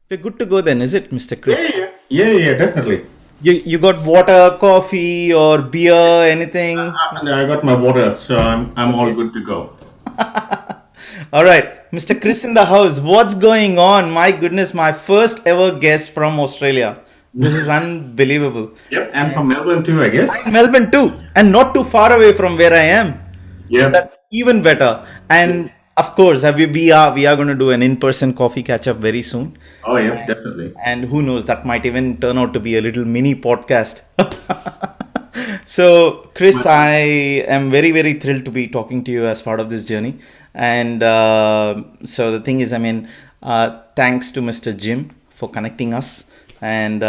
We're good to go then, is it, Mr. Yeah, Chris? yeah, yeah, yeah, definitely. You got water, coffee, or beer, anything? And I got my water, so I'm all Okay. good to go. All right, Mr. Chris in the house. What's going on? My goodness, my first ever guest from Australia. This is unbelievable. Yep, and from Melbourne too, I guess. In Melbourne too, and not too far away from where I am. Yep. That's even better. And of course, we are going to do an in-person coffee catch-up very soon. Oh, yeah, definitely. And who knows, that might even turn out to be a little mini podcast. So, Chris, I am very, very thrilled to be talking to you as part of this journey. And so the thing is, thanks to Mr. Jim for connecting us. And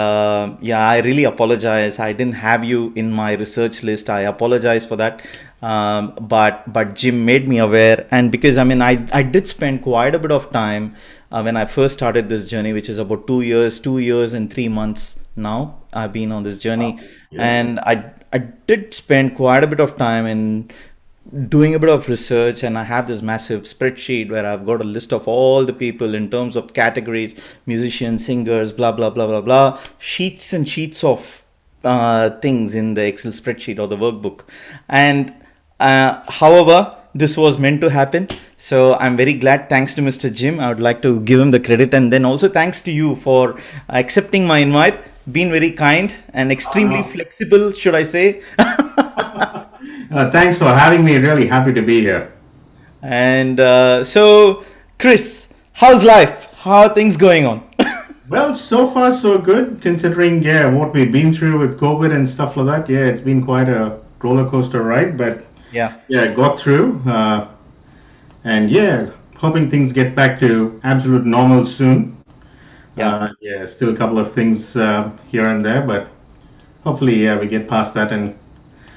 yeah, I really apologize. I didn't have you in my research list. I apologize for that. But Jim made me aware, and because I did spend quite a bit of time when I first started this journey, which is about 2 years and 3 months now. I've been on this journey, Yeah. and I did spend quite a bit of time in doing a bit of research, and I have this massive spreadsheet where I've got a list of all the people in terms of categories, musicians, singers, blah blah blah blah blah, sheets and sheets of things in the Excel spreadsheet or the workbook. And however, this was meant to happen. So I'm very glad. Thanks to Mr. Jim. I would like to give him the credit. And then also thanks to you for accepting my invite, being very kind and extremely Uh, flexible, should I say. Thanks for having me. Really happy to be here. And so, Chris, how's life? How are things going on? Well, so far so good, considering what we've been through with COVID and stuff like that. Yeah, it's been quite a roller coaster ride, but Yeah. yeah, got through. And yeah, hoping things get back to absolute normal soon. Yeah. Yeah, still a couple of things here and there, but hopefully, yeah, we get past that and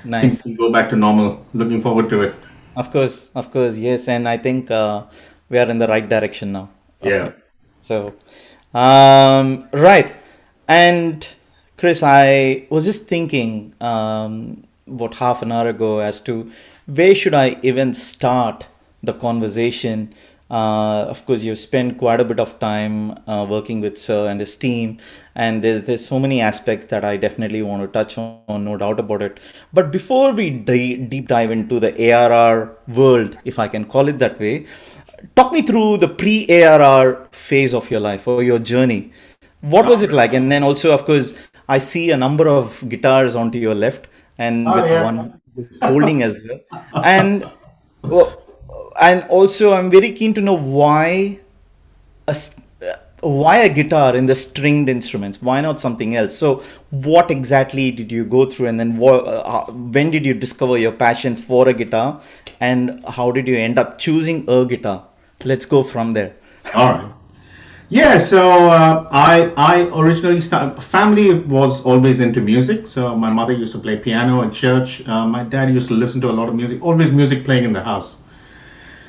things Nice. can go back to normal. Looking forward to it. Of course, yes. And I think we are in the right direction now. Of Yeah. course. So, right. And Chris, I was just thinking about half an hour ago as to where should I even start the conversation. Of course, you've spent quite a bit of time working with Sir and his team, and there's so many aspects that I definitely want to touch on, no doubt about it. But before we deep dive into the ARR world, if I can call it that way, talk me through the pre-ARR phase of your life or your journey. What was it like? And then also, of course, I see a number of guitars onto your left, and Oh with yeah. one holding as well. And well, and also, I'm very keen to know why a guitar in the stringed instruments? Why not something else? So, what exactly did you go through, and then when did you discover your passion for a guitar, and how did you end up choosing a guitar? Let's go from there. All right. Yeah, so I originally started. Family was always into music. So my mother used to play piano at church. My dad used to listen to a lot of music. Always music playing in the house.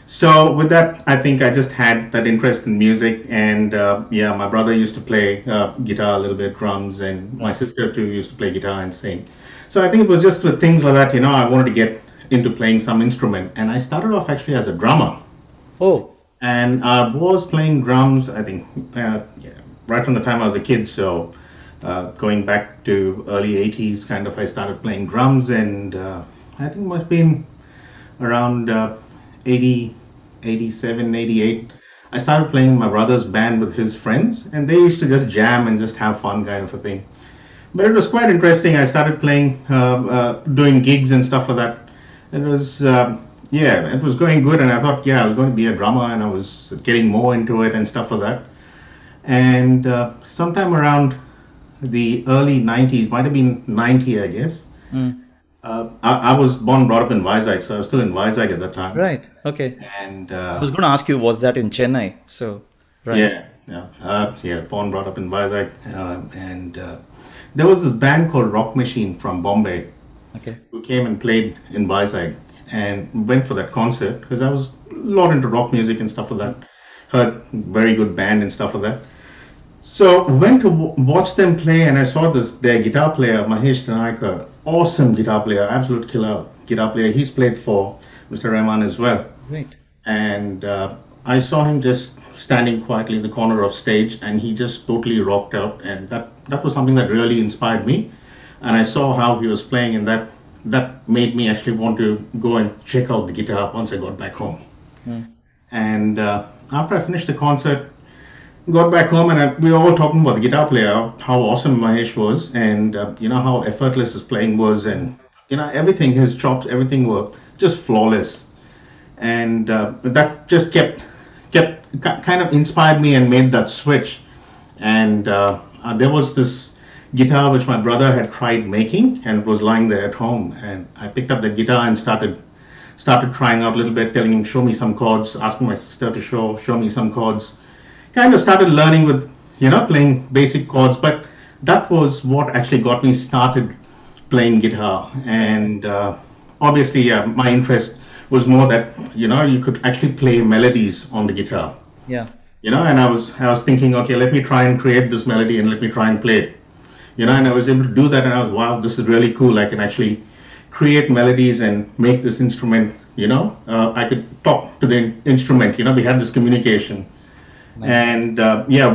So with that, I think I just had that interest in music, and yeah, my brother used to play guitar a little bit, drums, and my Right. sister too used to play guitar and sing. So I think it was just with things like that, I wanted to get into playing some instrument, and I started off actually as a drummer. Oh, And I was playing drums, I think, yeah, right from the time I was a kid. So going back to early 80s, kind of, I started playing drums, and I think it must have been around 80, 87, 88. I started playing in my brother's band with his friends, and they used to just jam and just have fun, kind of a thing. But it was quite interesting. I started playing, doing gigs and stuff like that. It was, yeah, it was going good, and I thought, yeah, I was going to be a drummer, and I was getting more into it and stuff like that. And sometime around the early 90s, might have been 90, I guess. mm, I was born and brought up in Vizag, so I was still in Vizag at that time. right. Okay. And I was going to ask you, was that in Chennai? So, right. yeah, yeah, yeah, born brought up in Vizag, and there was this band called Rock Machine from Bombay Okay. who came and played in Vizag, and went for that concert because I was a lot into rock music and stuff like that. Heard very good band and stuff like that. So went to watch them play, and I saw their guitar player Mahesh Tanaka, awesome guitar player, absolute killer guitar player. He's played for Mr. Rahman as well, Great. and I saw him just standing quietly in the corner of stage, and he just totally rocked out, and that was something that really inspired me. And I saw how he was playing, and that made me actually want to go and check out the guitar once I got back home. Mm. And after I finished the concert, got back home, and we were all talking about the guitar player, how awesome Mahesh was, and how effortless his playing was, and everything, his chops, everything were just flawless. And that just kind of inspired me and made that switch. And there was this guitar which my brother had tried making, and it was lying there at home, and I picked up the guitar and started trying out a little bit, telling him show me some chords, asking my sister to show me some chords. Kind of started learning with playing basic chords, but that was what actually got me started playing guitar. And obviously, my interest was more that you could actually play melodies on the guitar. Yeah. And I was thinking, okay, let me try and create this melody and let me try and play it. And I was able to do that, and I was, wow, this is really cool. I can actually create melodies and make this instrument. I could talk to the instrument. We had this communication. Nice. And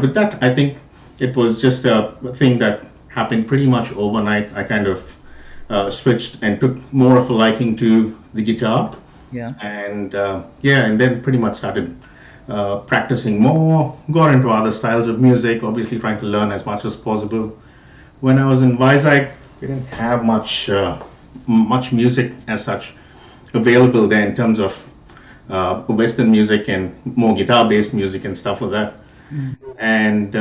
with that, I think it was just a thing that happened pretty much overnight. I kind of switched and took more of a liking to the guitar. Yeah. And and then pretty much started practicing more, got into other styles of music, obviously trying to learn as much as possible. When I was in Vizag, we didn't have much music as such available there in terms of Western music and more guitar-based music and stuff like that. And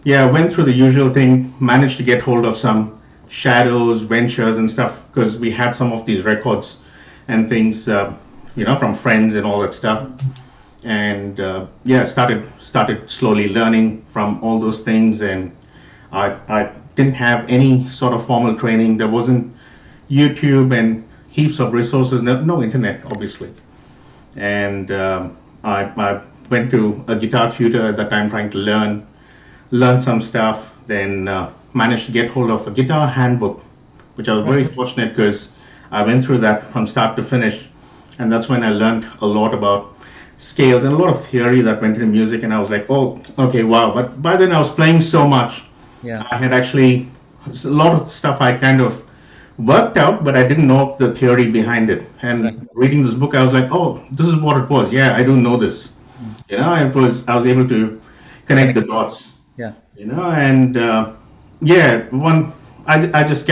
went through the usual thing, managed to get hold of some shadows, ventures and stuff, because we had some of these records and things, from friends and all that stuff. And started slowly learning from all those things. And I didn't have any sort of formal training. There wasn't YouTube and heaps of resources, no internet, obviously. And I went to a guitar tutor at that time trying to learn some stuff. Then managed to get hold of a guitar handbook, which I was very fortunate because I went through that from start to finish. And that's when I learned a lot about scales and a lot of theory that went into music. And I was like, oh, okay, wow. But by then I was playing so much. Yeah. I had actually, a lot of stuff I kind of worked out, but I didn't know the theory behind it. And reading this book, I was like, oh, this is what it was. Yeah, I do know this. I was able to connect the dots. Yeah. And I just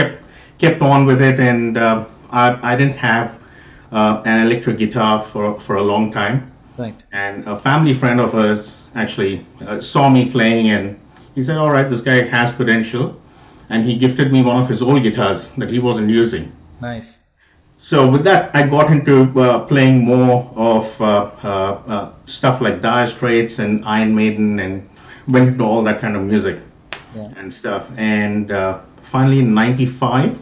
kept on with it, and I didn't have an electric guitar for a long time. Right. And a family friend of ours actually saw me playing, and he said, all right, this guy has potential. And he gifted me one of his old guitars that he wasn't using. Nice. So with that, I got into playing more of stuff like Dire Straits and Iron Maiden, and went into all that kind of music and stuff. And finally in '95,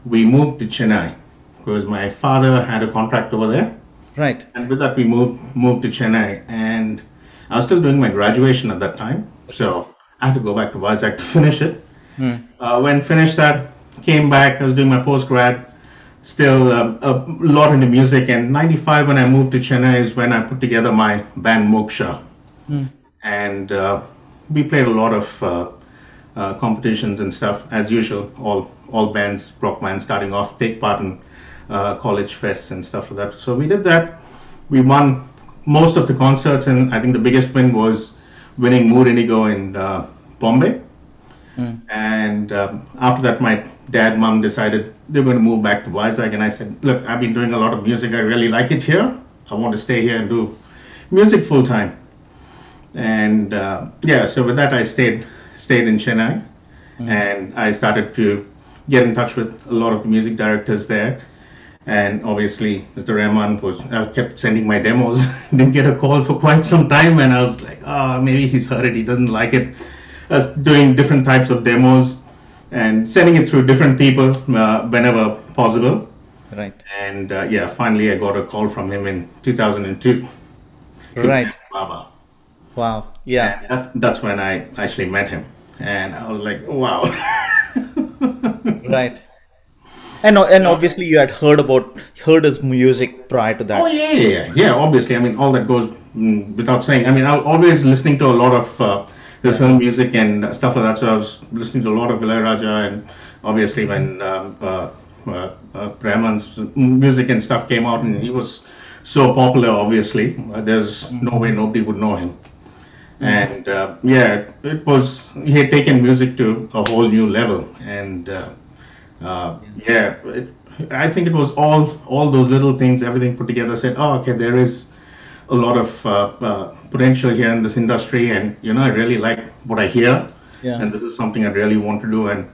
we moved to Chennai because my father had a contract over there. Right. And with that, we moved to Chennai, and I was still doing my graduation at that time. So I had to go back to Vizag to finish it. When finished that, came back, I was doing my post-grad, still a lot into music. And '95, when I moved to Chennai, is when I put together my band Moksha. And we played a lot of competitions and stuff, as usual. All bands, rock bands starting off, take part in college fests and stuff like that. So we did that. We won most of the concerts, and I think the biggest win was winning Mood Indigo in Bombay. And after that, my dad, mom decided they're going to move back to Vizag, and I said, look, I've been doing a lot of music. I really like it here. I want to stay here and do music full time. And so with that, I stayed in Chennai, and I started to get in touch with a lot of the music directors there. And obviously, Mr. Rahman kept sending my demos. Didn't get a call for quite some time, and I was like, maybe he's heard it. He doesn't like it. Doing different types of demos and sending it through different people whenever possible. Right. And finally I got a call from him in 2002. Right. Baba. Wow. Yeah. And that's when I actually met him, and I was like, wow. Right. And obviously you had heard his music prior to that. Oh yeah. Obviously, I mean, all that goes without saying. I mean, I was always listening to a lot of the Yeah. film music and stuff like that. So I was listening to a lot of Ilayaraja, and obviously when Rahman's music and stuff came out, and he was so popular, obviously, there's no way nobody would know him. And yeah, it was he had taken music to a whole new level, and yeah, I think it was all those little things, everything put together. Said, oh, okay, there is a lot of potential here in this industry, and I really like what I hear, Yeah. and this is something I really want to do. And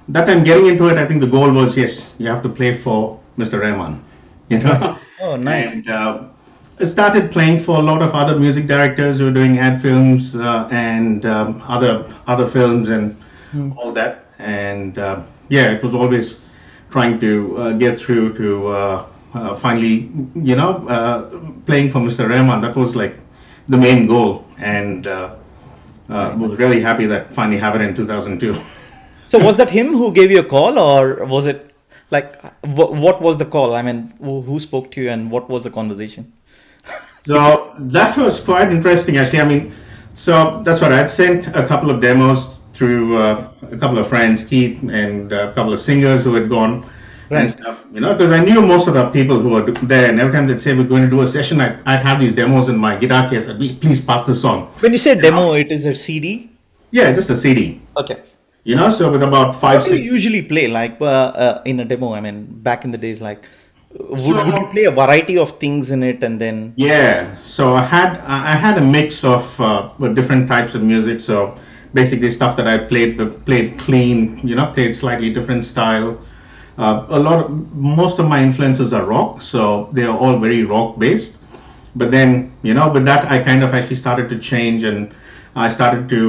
that time getting into it, I think the goal was, yes, you have to play for Mr. Rahman, Right. Oh, nice. and I started playing for a lot of other music directors who were doing ad films and other films and all that. And yeah, it was always trying to get through to finally, playing for Mr. Rahman. That was like the main goal, and was really happy that finally happened in 2002. So was that him who gave you a call, or was it like what was the call? I mean, who spoke to you, and what was the conversation? So that was quite interesting, actually. I mean, so that's what I'd sent a couple of demos through a couple of friends, Keith, and a couple of singers who had gone and Right. stuff, because I knew most of the people who were there, and every time they'd say we're going to do a session, I'd have these demos in my guitar case. I'd be, please pass this on. When you say demo, it is a CD. Yeah, just a CD, Okay. so with about five, What do you six. usually play like in a demo? I mean, back in the days, like would you So play a variety of things in it, and then yeah, so I had a mix of different types of music. So basically stuff that I played clean, played slightly different style. Most of my influences are rock, so they are all very rock based. But then, with that, I kind of actually started to change, and I started to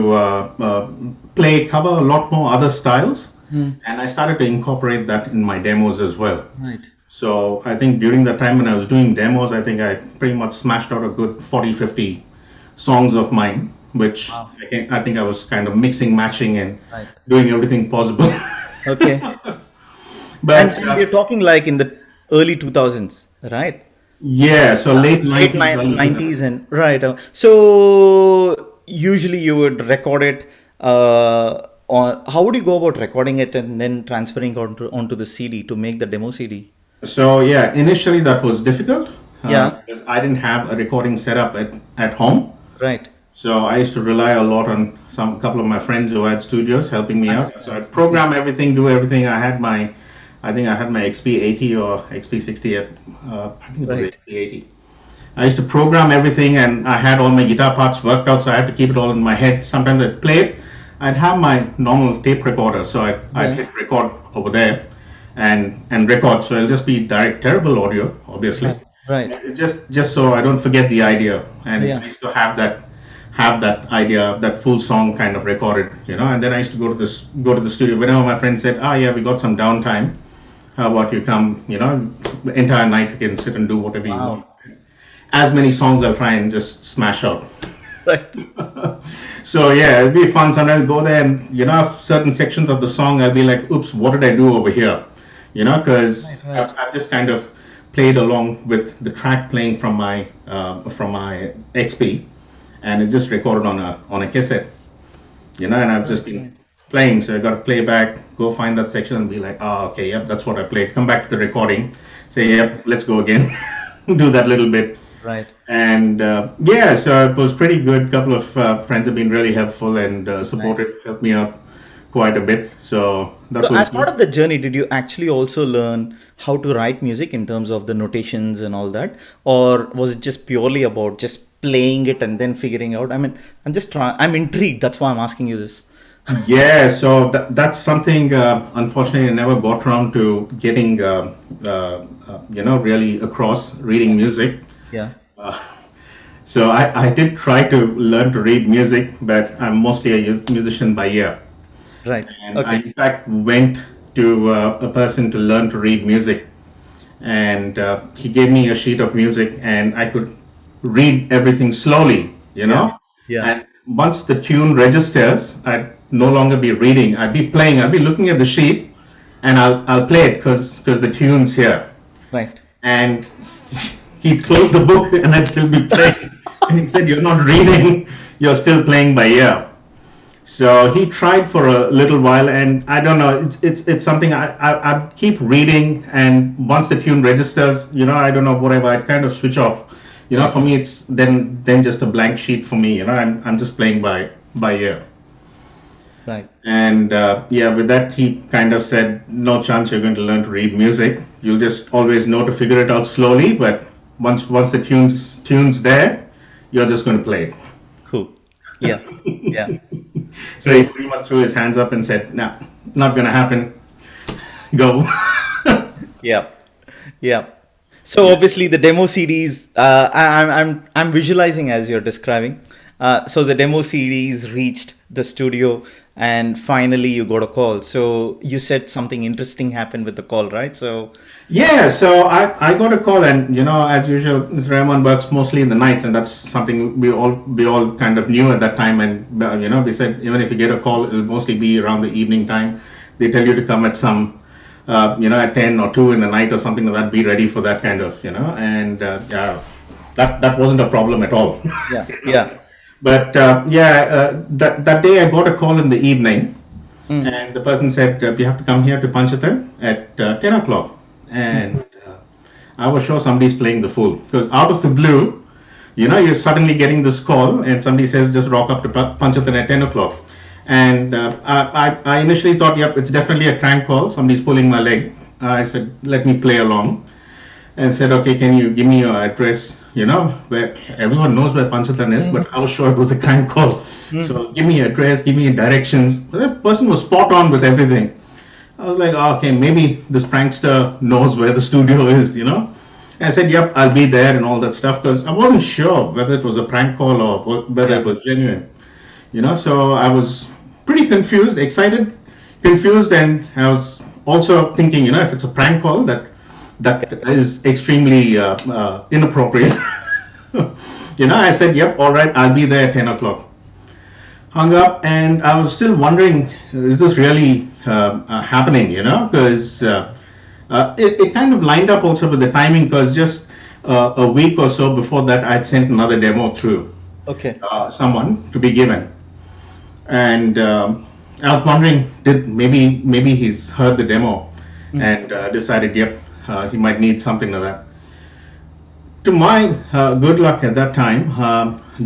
cover a lot more other styles, and I started to incorporate that in my demos as well. right? So I think during the time when I was doing demos, I think I pretty much smashed out a good 40, 50 songs of mine, which Wow. I think I was kind of mixing, matching, and Right. doing everything possible. Okay. But And we're talking like in the early 2000s, right? yeah, so late Late 90s, early 90s and right. So usually you would record it. Or how would you go about recording it and then transferring onto the CD to make the demo CD? So yeah, initially that was difficult Yeah. because I didn't have a recording setup at home. Right. So I used to rely a lot on couple of my friends who had studios helping me out. Understand. So I'd program everything, do everything. I think I had my XP80 or XP60 at, I think it was Right. XP80. I used to program everything, and I had all my guitar parts worked out, so I had to keep it all in my head. Sometimes I'd play it. I'd have my normal tape recorder, so I'd Yeah. hit record over there and record. So it'll just be direct, terrible audio, obviously. Right. Just so I don't forget the idea, and Yeah. I used to have that idea, that full song kind of recorded, and then I used to go to the studio whenever my friend said, yeah, we got some downtime, how about you come, the entire night you can sit and do whatever you Wow. want. As many songs I'll try and just smash out. Right. So yeah, it'll be fun. Sometimes I'll go there and certain sections of the song I'll be like, oops, what did I do over here? Because Right. I've just kind of played along with the track playing from my XP, and it's just recorded on a cassette. And I've just been playing. So I got to play back, go find that section, and be like, okay, yep, that's what I played. Come back to the recording, say, yep, let's go again, do that little bit. Right. And yeah, so it was pretty good. Couple of friends have been really helpful and supportive, Nice. helped me out quite a bit. So that So was as part of the journey, did you actually also learn how to write music in terms of the notations and all that? Or was it just purely about just playing it and then figuring out? I mean, I'm intrigued. That's why I'm asking you this. yeah. So that's something. Unfortunately, I never got around to getting really across reading music. Yeah. So I did try to learn to read music, but I'm mostly a musician by ear. Right. And I, Okay. in fact, went to a person to learn to read music, and he gave me a sheet of music, and I could read everything slowly, Yeah. Yeah. And once the tune registers, I'd no longer be reading. I'd be playing. I'd be looking at the sheet, and I'll play it because the tune's here. Right. And he'd close the book, and I'd still be playing. And he said, "You're not reading, you're still playing by ear." So he tried for a little while, and I don't know. It's something I keep reading, and once the tune registers, I don't know, whatever. I kind of switch off. For me, it's then just a blank sheet for me. I'm just playing by ear. Right. And yeah, with that, he kind of said, "No chance you're going to learn to read music. You'll just always know to figure it out slowly. But once the tune's there, you're just going to play it." Cool. Yeah. Yeah. So he pretty much threw his hands up and said, "No, not going to happen. Go." Yeah. Yeah. So obviously the demo CDs, I'm visualizing as you're describing. So the demo CDs reached the studio, and finally you got a call. So you said something interesting happened with the call, right? So Yeah, so I got a call, and as usual, Mr. Rahman works mostly in the nights, and that's something we all kind of knew at that time. And we said, even if you get a call, it'll mostly be around the evening time. They tell you to come at some at 10 or 2 in the night or something like that. Be ready for that kind of, and yeah, that wasn't a problem at all. yeah, yeah. But that day I got a call in the evening, and the person said, "You have to come here to Panchatan at 10 o'clock." And I was sure somebody's playing the fool, because out of the blue, you're suddenly getting this call, and somebody says, "Just rock up to Panchatan at 10 o'clock." And I initially thought, yep, it's definitely a crank call. Somebody's pulling my leg. I said, "Let me play along." And said, "Okay, can you give me your address, where everyone knows where Panchatan is," but I was sure it was a crank call. So give me your address, give me your directions. But that person was spot on with everything. I was like, okay, maybe this prankster knows where the studio is, And I said, "Yep, I'll be there," and all that stuff, because I wasn't sure whether it was a prank call or whether it was genuine. So I was pretty confused, excited, confused, and I was also thinking, if it's a prank call, that is extremely inappropriate. I said, "Yep, all right, I'll be there at 10 o'clock. Hung up, and I was still wondering, is this really happening, because it kind of lined up also with the timing, because just a week or so before that, I'd sent another demo through someone to be given. And I was wondering, maybe he's heard the demo and decided, yep, he might need something like that. To my good luck at that time,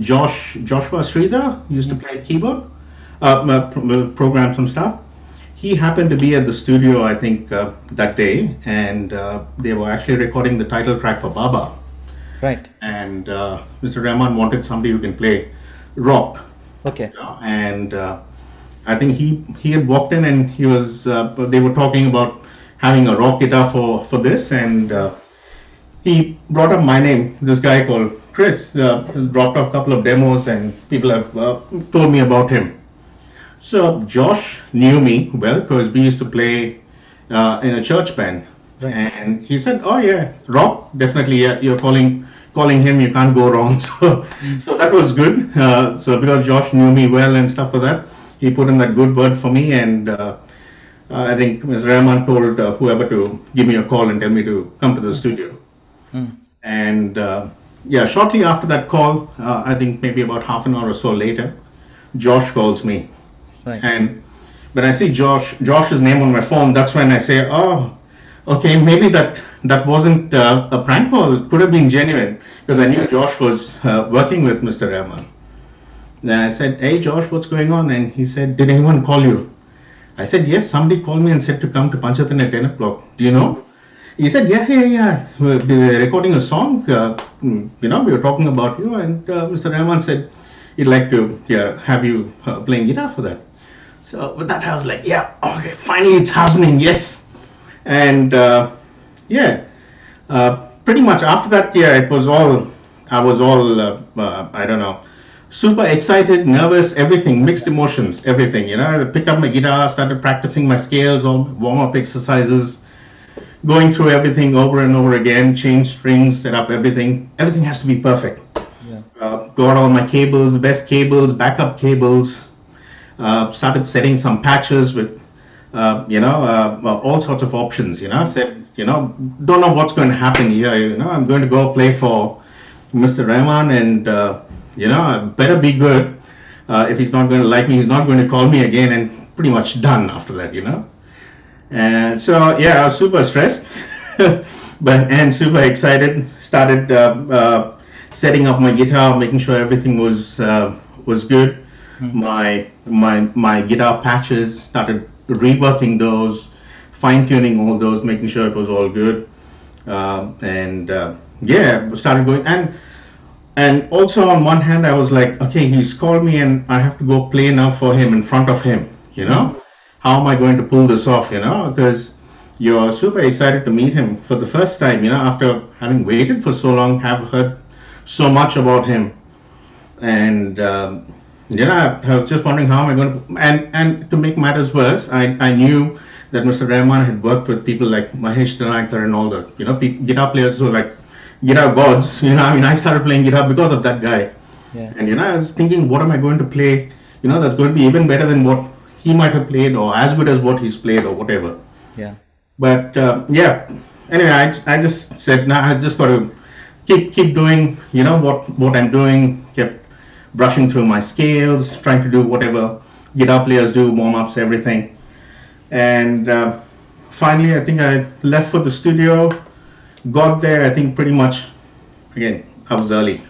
Joshua Sridhar used to play keyboard, program some stuff. He happened to be at the studio, I think, that day, and they were actually recording the title track for Baba. Right. And Mr. Rahman wanted somebody who can play rock. Okay. And I think he had walked in, and he was. They were talking about having a rock guitar for this, and he brought up my name. This guy called Chris dropped off a couple of demos, and people have told me about him. So Josh knew me well, because we used to play in a church band. Right. And he said, "Oh yeah, rock, definitely. Yeah, you're calling him, you can't go wrong." So that was good. So because Josh knew me well and stuff like that, he put in that good word for me, and I think Mr. Rahman told whoever to give me a call and tell me to come to the studio. And shortly after that call, I think maybe about half an hour or so later, Josh calls me. Right. And when I see Josh's name on my phone, that's when I say, "Oh, okay, maybe that wasn't a prank call. It could have been genuine," because I knew Josh was working with Mr. Rahman. Then I said, "Hey Josh, what's going on?" And he said, "Did anyone call you?" I said, "Yes, somebody called me and said to come to Panchatan at 10 o'clock. Do you know?" He said, yeah. We're recording a song. We were talking about you, and Mr. Rahman said he'd like to have you playing guitar for that. So with that, I was like, yeah, okay, finally it's happening, yes. And pretty much after that, I was all, I don't know, super excited, nervous, everything, mixed emotions, everything. I picked up my guitar, started practicing my scales, all warm-up exercises, going through everything over and over again, change strings, set up everything. Everything has to be perfect. Got all my cables, best cables, backup cables, started setting some patches with, all sorts of options, said, don't know what's going to happen here, I'm going to go play for Mr. Rahman, and better be good. If he's not going to like me, he's not going to call me again, and pretty much done after that. And so, yeah, I was super stressed, and super excited. Started setting up my guitar, making sure everything was good. My guitar patches, started reworking those, fine tuning all those, making sure it was all good. And yeah, started going. And also on one hand, I was like, okay, he's called me and I have to go play now for him in front of him. How am I going to pull this off? Because you're super excited to meet him for the first time, after having waited for so long, have heard so much about him. And I was just wondering how am I going to, and to make matters worse, I knew that Mr. Rahman had worked with people like Mahesh Danaikar and all the, guitar players who are like guitar gods. I started playing guitar because of that guy. Yeah. And I was thinking, what am I going to play? That's going to be even better than what he might have played, or as good as what he's played, or whatever. Yeah. But yeah. Anyway, I just said, nah, I just got to keep doing, what I'm doing. Kept brushing through my scales, trying to do whatever guitar players do, warm ups, everything. And finally, I think I left for the studio. Got there, I think pretty much, again, I was early.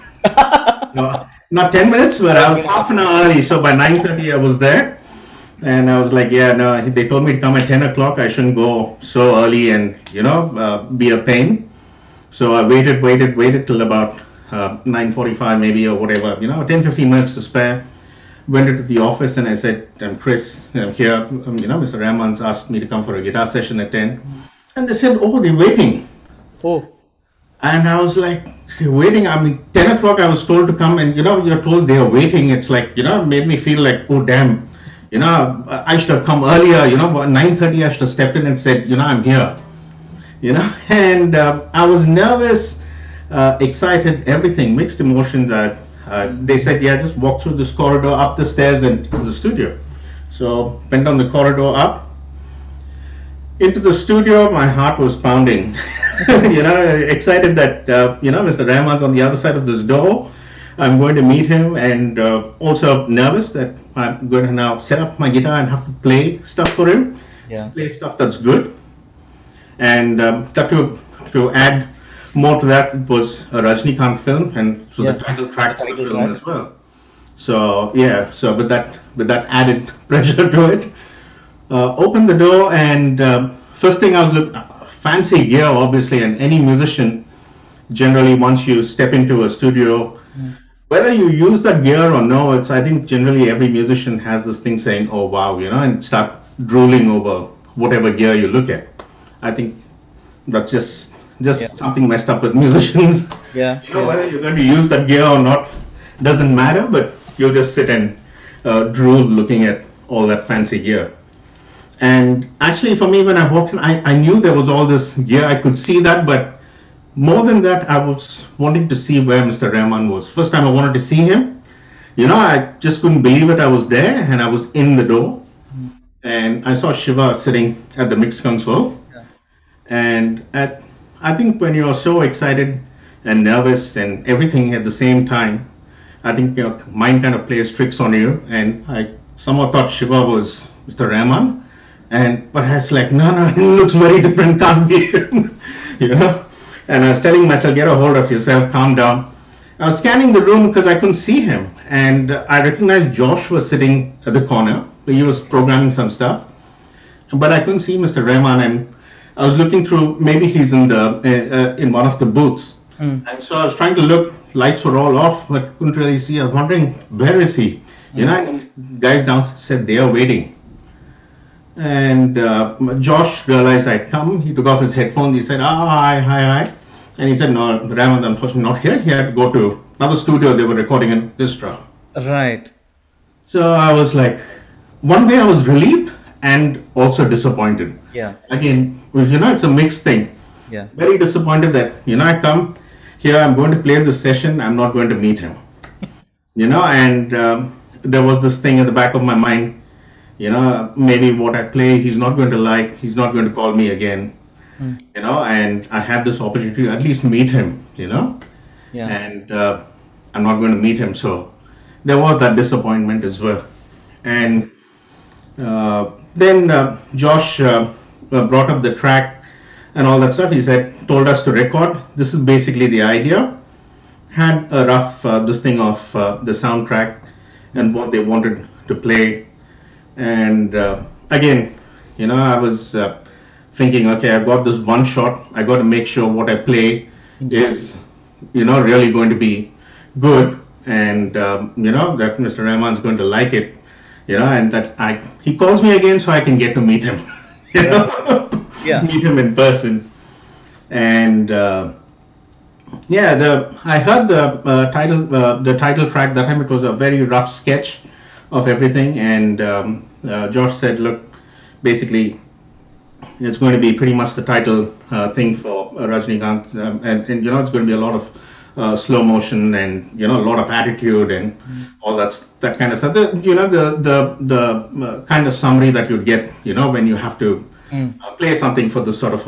No, not 10 minutes, but I was half an hour early. So by 9:30, I was there. And I was like, yeah, no, they told me to come at 10 o'clock. I shouldn't go so early and, be a pain. So I waited till about 9:45 maybe, or whatever, 10, 15 minutes to spare. Went into the office and I said, I'm Chris, I'm here. Mr. Rahman's asked me to come for a guitar session at 10. And they said, oh, they're waiting. Oh. And I was like, waiting. 10 o'clock I was told to come, and you're told they are waiting. It's like, it made me feel like, oh, damn, I should have come earlier, by 9:30 I should have stepped in and said, I'm here, and I was nervous, excited, everything, mixed emotions. They said, yeah, just walk through this corridor, up the stairs and to the studio. So went down the corridor up into the studio. My heart was pounding. Excited that Mr. Rahman's on the other side of this door. I'm going to meet him, and also nervous that I'm going to now set up my guitar and have to play stuff for him. Yeah. Play stuff that's good. And to add more to that, it was a Rajnikant film, and so the title track for the film as well. So yeah, so with that added pressure to it, opened the door, and first thing I was looking, fancy gear obviously, and any musician generally, once you step into a studio, whether you use that gear or no, I think generally every musician has this thing saying, oh wow, and start drooling over whatever gear you look at. I think that's just something messed up with musicians. Yeah. Whether you're going to use that gear or not doesn't matter, but you'll just sit and drool looking at all that fancy gear. And actually, for me, when I walked in, I knew there was all this gear. I could see that, but more than that, I was wanting to see where Mr. Rahman was. First time I wanted to see him. I just couldn't believe it. I was there, and I was in the door, and I saw Shiva sitting at the mix console. Yeah. And I think when you're so excited and nervous and everything at the same time, I think your mind kind of plays tricks on you. And I somehow thought Shiva was Mr. Rahman. But I was like, no, he looks very different, can't be him, And I was telling myself, get a hold of yourself, calm down. I was scanning the room because I couldn't see him. And I recognized Josh was sitting at the corner. He was programming some stuff. But I couldn't see Mr. Rahman. And I was looking through, maybe he's in one of the booths. And so I was trying to look, lights were all off, but couldn't really see. I was wondering, where is he? And these guys down said they are waiting. And Josh realized I'd come. He took off his headphones. He said, hi. And he said, no, Rahman's unfortunately not here. He had to go to another studio. They were recording an orchestra. Right. So I was like, one way I was relieved and also disappointed. Yeah. Again, it's a mixed thing. Yeah. Very disappointed that, I come here, I'm going to play this session. I'm not going to meet him. And there was this thing at the back of my mind. Maybe what I play, he's not going to like, he's not going to call me again, and I had this opportunity to at least meet him, Yeah. And I'm not going to meet him. So there was that disappointment as well. And then Josh brought up the track and all that stuff. He told us to record. This is basically the idea. Had a rough this thing of the soundtrack and what they wanted to play. And again, I was thinking, okay, I've got this one shot. I got to make sure what I play is, really going to be good, and that Mr. Rahman's going to like it, and that he calls me again so I can get to meet him, meet him in person. And I heard the title track that time. It was a very rough sketch of everything, and Josh said, look, basically it's going to be pretty much the title thing for Rajnikant, and it's going to be a lot of slow motion and a lot of attitude and all that kind of stuff. The kind of summary that you'd get when you have to play something for this sort of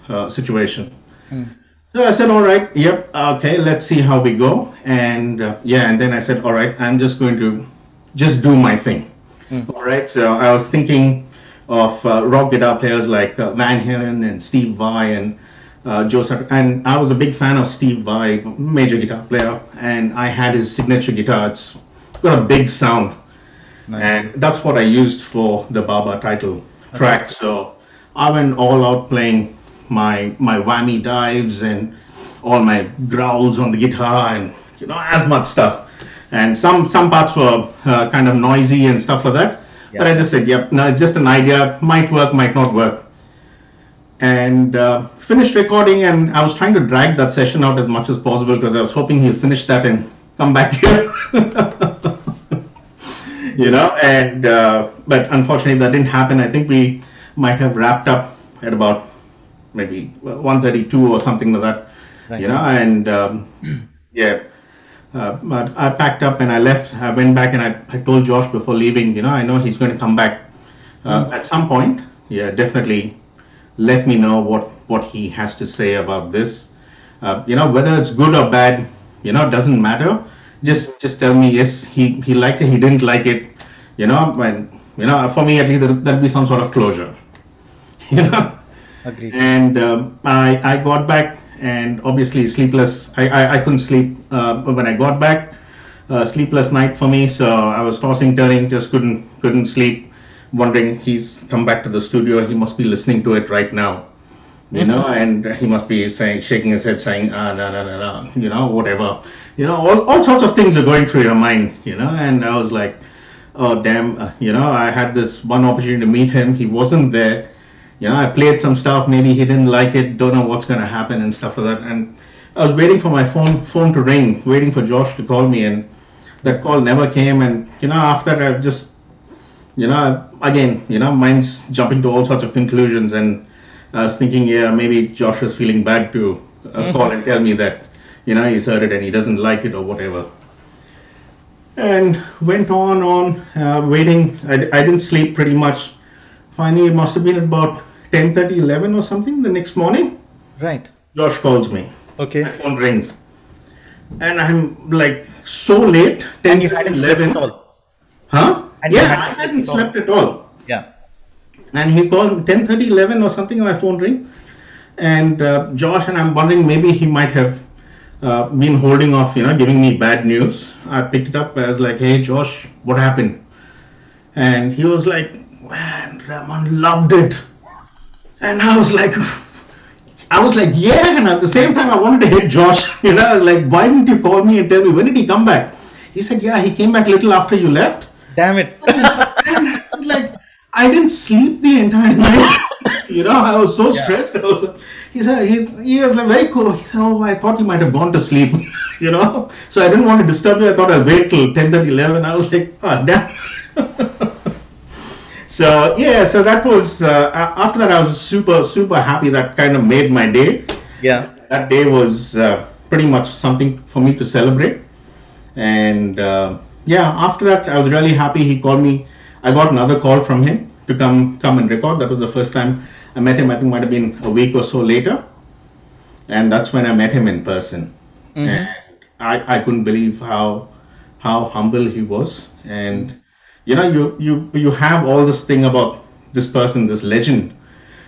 a situation. So I said, all right, yep, okay, let's see how we go. And and then I said, all right, I'm just going to just do my thing. All right, so I was thinking of rock guitar players like Van Halen and Steve Vai and Joe Satriani. And I was a big fan of Steve Vai, major guitar player, and I had his signature guitar. It's got a big sound. Nice. And that's what I used for the Baba title track. So I went all out playing my whammy dives and all my growls on the guitar and as much stuff. And some parts were kind of noisy and stuff like that. Yeah. But I just said, yep, no, it's just an idea. Might work, might not work. And finished recording, and I was trying to drag that session out as much as possible because I was hoping he'll finish that and come back here. And but unfortunately that didn't happen. I think we might have wrapped up at about maybe 1:32 or something like that. Right. And I packed up and I left. I went back and I told Josh before leaving, I know he's going to come back at some point. Yeah, definitely let me know what he has to say about this. Whether it's good or bad, doesn't matter. Just tell me, yes, he liked it, he didn't like it, and, for me at least there'll be some sort of closure, Agreed. And I got back, and obviously sleepless. I couldn't sleep when I got back. Sleepless night for me, so I was tossing, turning, just couldn't sleep, wondering he's come back to the studio. He must be listening to it right now, and he must be shaking his head, saying, no, whatever, all sorts of things are going through your mind, and I was like, oh damn, I had this one opportunity to meet him. He wasn't there. I played some stuff, maybe he didn't like it, don't know what's going to happen and stuff like that. And I was waiting for my phone to ring, waiting for Josh to call me, and that call never came. And, after that, I just, again, mind's jumping to all sorts of conclusions. And I was thinking, maybe Josh is feeling bad to call and tell me that, he's heard it and he doesn't like it or whatever. And went on, waiting. I didn't sleep pretty much. Finally, it must have been about 10:30, 11 or something the next morning. Right. Josh calls me. Okay. My phone rings. And I'm like so late. 10, and you hadn't 11. Slept at all? Huh? And I hadn't slept at all. Yeah. And he called 10:30, 11 or something, my phone rings. And Josh, and I'm wondering maybe he might have been holding off, giving me bad news. I picked it up. I was like, hey, Josh, what happened? And he was like, man, Rahman loved it. And I was like, yeah. And at the same time, I wanted to hit Josh. I was like, why didn't you call me and tell me? When did he come back? He said, yeah, he came back a little after you left. Damn it. And like, I didn't sleep the entire night. I was so stressed. He said, he was like very cool. He said, oh, I thought you might have gone to sleep, So I didn't want to disturb you. I thought I'll wait till 10:30, 11. I was like, oh, damn. So that was, after that I was super happy. That kind of made my day. Yeah. That day was pretty much something for me to celebrate. And after that I was really happy. He called me. I got another call from him to come and record. That was the first time I met him. I think it might have been a week or so later. And that's when I met him in person. Mm-hmm. And I couldn't believe how humble he was. And you have all this thing about this person, this legend,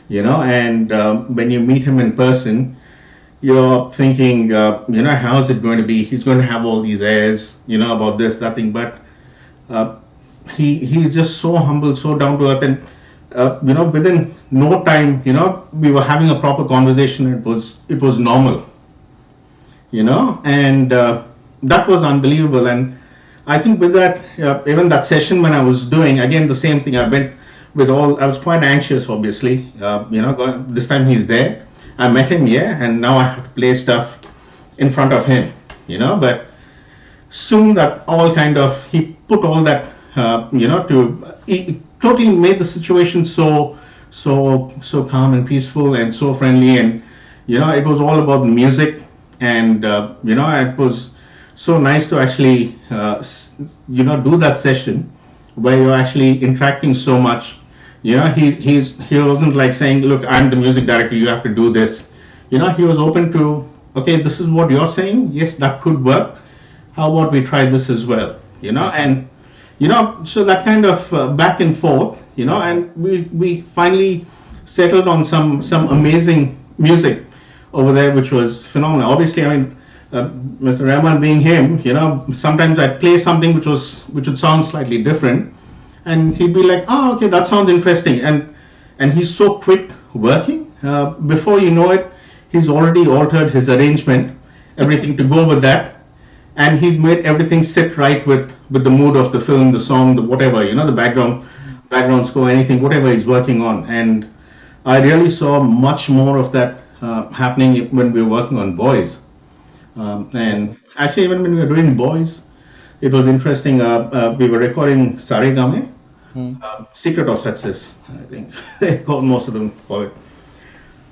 and when you meet him in person, you're thinking, how's it going to be? He's going to have all these airs, about this, that thing, but uh, he's just so humble, so down to earth, and within no time, we were having a proper conversation. It was normal, and that was unbelievable. And I think with that, even that session when I was doing again the same thing, I went with all. I was quite anxious, obviously. This time he's there. I met him, yeah, and now I have to play stuff in front of him, But soon that all kind of he put all that, to he totally made the situation so calm and peaceful and so friendly, and it was all about the music, and it was so nice to actually do that session where you're actually interacting so much. He wasn't like saying, look, I'm the music director, you have to do this. He was open to, okay, this is what you're saying, yes, that could work, how about we try this as well. And so that kind of back and forth, and we finally settled on some amazing music over there, which was phenomenal. Obviously, I mean, Mr. Rahman being him, sometimes I'd play something which would sound slightly different, and he'd be like, oh, okay, that sounds interesting, and he's so quick working. Before you know it, he's already altered his arrangement, everything to go with that, and he's made everything sit right with the mood of the film, the song, the whatever, the background score, anything, whatever he's working on. And I really saw much more of that happening when we were working on Boys. And actually, even when we were doing Boys, it was interesting. We were recording Saregame, Secret of Success, I think they call, most of them call it.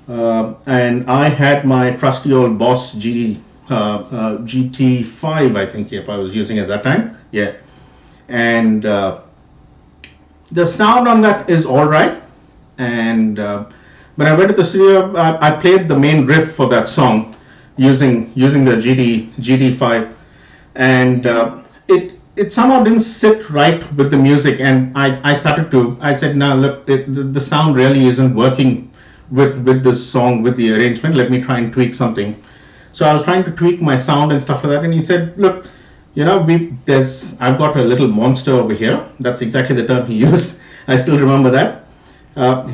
And I had my trusty old Boss GT5, I think, if I was using at that time. Yeah. And the sound on that is all right. And when I went to the studio, I played the main riff for that song using the GT5, and it somehow didn't sit right with the music. And I said, no, look, the sound really isn't working with this song, with the arrangement. Let me try and tweak something. So I was trying to tweak my sound and stuff like that, and he said, look, I've got a little monster over here. That's exactly the term he used. I still remember that.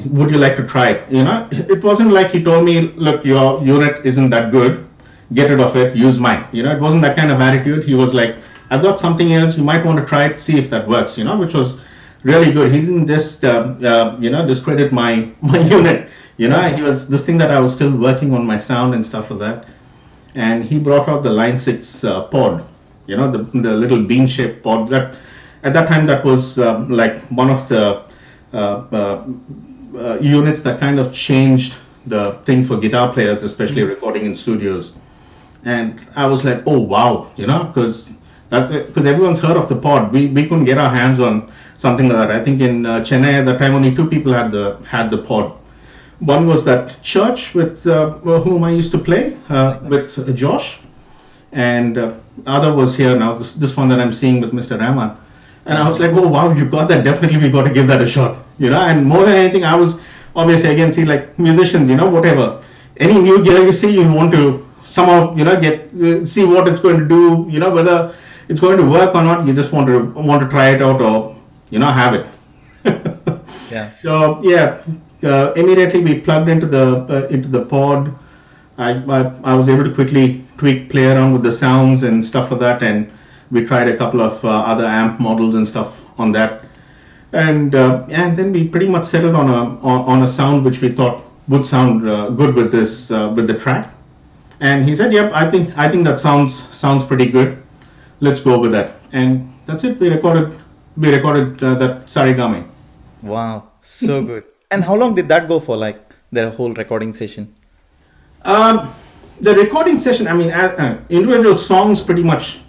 Would you like to try it? It wasn't like he told me, look, your unit isn't that good, get rid of it, use mine. It wasn't that kind of attitude. He was like, I've got something else, you might want to try it, see if that works, which was really good. He didn't just discredit my unit. He was this thing that I was still working on my sound and stuff like that. And he brought out the Line 6 pod, the little bean shaped pod. That at that time, that was like one of the units that kind of changed the thing for guitar players, especially recording in studios. And I was like, oh wow, because everyone's heard of the pod. We couldn't get our hands on something like that. I think in Chennai at that time only two people had the pod. One was that Church with whom I used to play with Josh, and other was here now. This one that I'm seeing with Mr. Rahman. And I was like, oh wow, you got that. Definitely, we got to give that a shot. And more than anything, I was obviously, again, see, like musicians, whatever. Any new gear you see, you want to somehow, see what it's going to do, whether it's going to work or not. You just want to try it out, or have it. Yeah. So yeah, immediately we plugged into the pod. I was able to quickly play around with the sounds and stuff like that, and we tried a couple of other amp models and stuff on that, and then we pretty much settled on a sound which we thought would sound good with the track. And he said, "Yep, I think that sounds pretty good. Let's go with that." And that's it. We recorded that Saregame. Wow, so good. And how long did that go for, like the whole recording session? The recording session, I mean, individual songs pretty much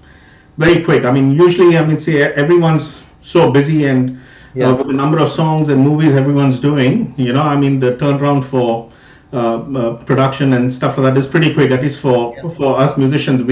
very quick. I mean, usually, see, everyone's so busy, and with the number of songs and movies everyone's doing, the turnaround for production and stuff like that is pretty quick, at least for us musicians.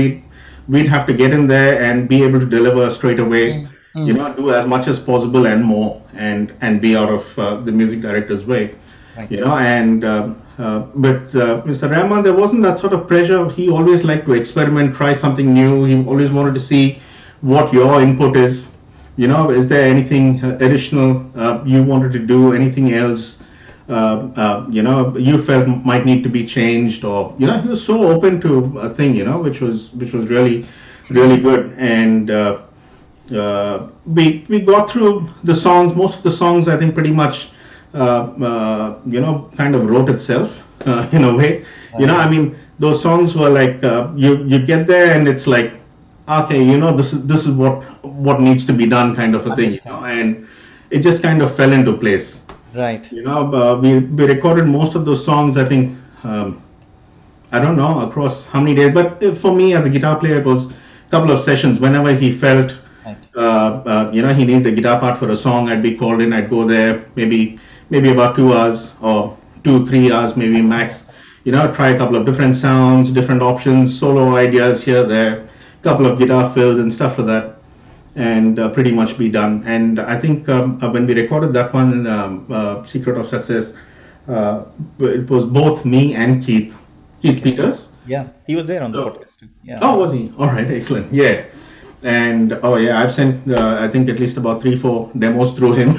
we'd have to get in there and be able to deliver straight away, do as much as possible and more, and be out of the music director's way, Right. and but Mr. Rahman, there wasn't that sort of pressure. He always liked to experiment, try something new. He always wanted to see what your input is. Is there anything additional you wanted to do? Anything else? You felt might need to be changed, or he was so open to a thing, which was really, really good. And we got through the songs. Most of the songs, I think, pretty much, kind of wrote itself in a way. I mean, those songs were like you get there and it's like, okay, this is what needs to be done, kind of a thing, and it just kind of fell into place. Right. We recorded most of those songs, I think, I don't know across how many days, but for me as a guitar player, it was a couple of sessions. Whenever he felt, he needed a guitar part for a song, I'd be called in, I'd go there, maybe about 2 hours or 2-3 hours, maybe max. Try a couple of different sounds, different options, solo ideas here, there, couple of guitar fills and stuff like that, and pretty much be done. And I think when we recorded that one, Secret of Success, it was both me and Keith Peters. Yeah, he was there on the podcast too. Yeah. Oh, was he? All right, excellent. Yeah. And I've sent I think at least about 3-4 demos through him.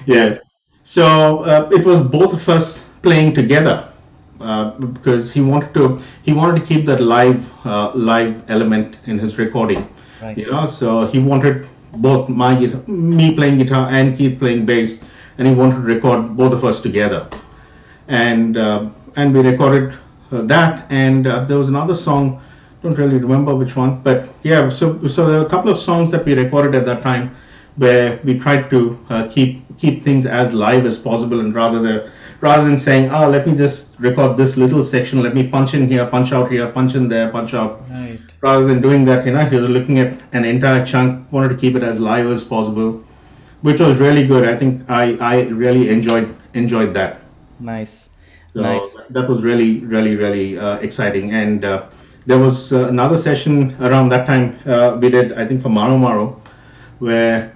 Yeah. So it was both of us playing together. Because he wanted to keep that live element in his recording, Right. So he wanted both me playing guitar and Keith playing bass, and he wanted to record both of us together, and we recorded that, and there was another song, don't really remember which one, but yeah, so there were a couple of songs that we recorded at that time where we tried to keep things as live as possible, and rather than saying, let me just record this little section, let me punch in here, punch out here, punch in there, punch out. Right. Rather than doing that, he was looking at an entire chunk, wanted to keep it as live as possible, which was really good. I think I really enjoyed that. Nice. So Nice. that was really, really, really exciting. And there was another session around that time we did, I think, for Maro Maro, where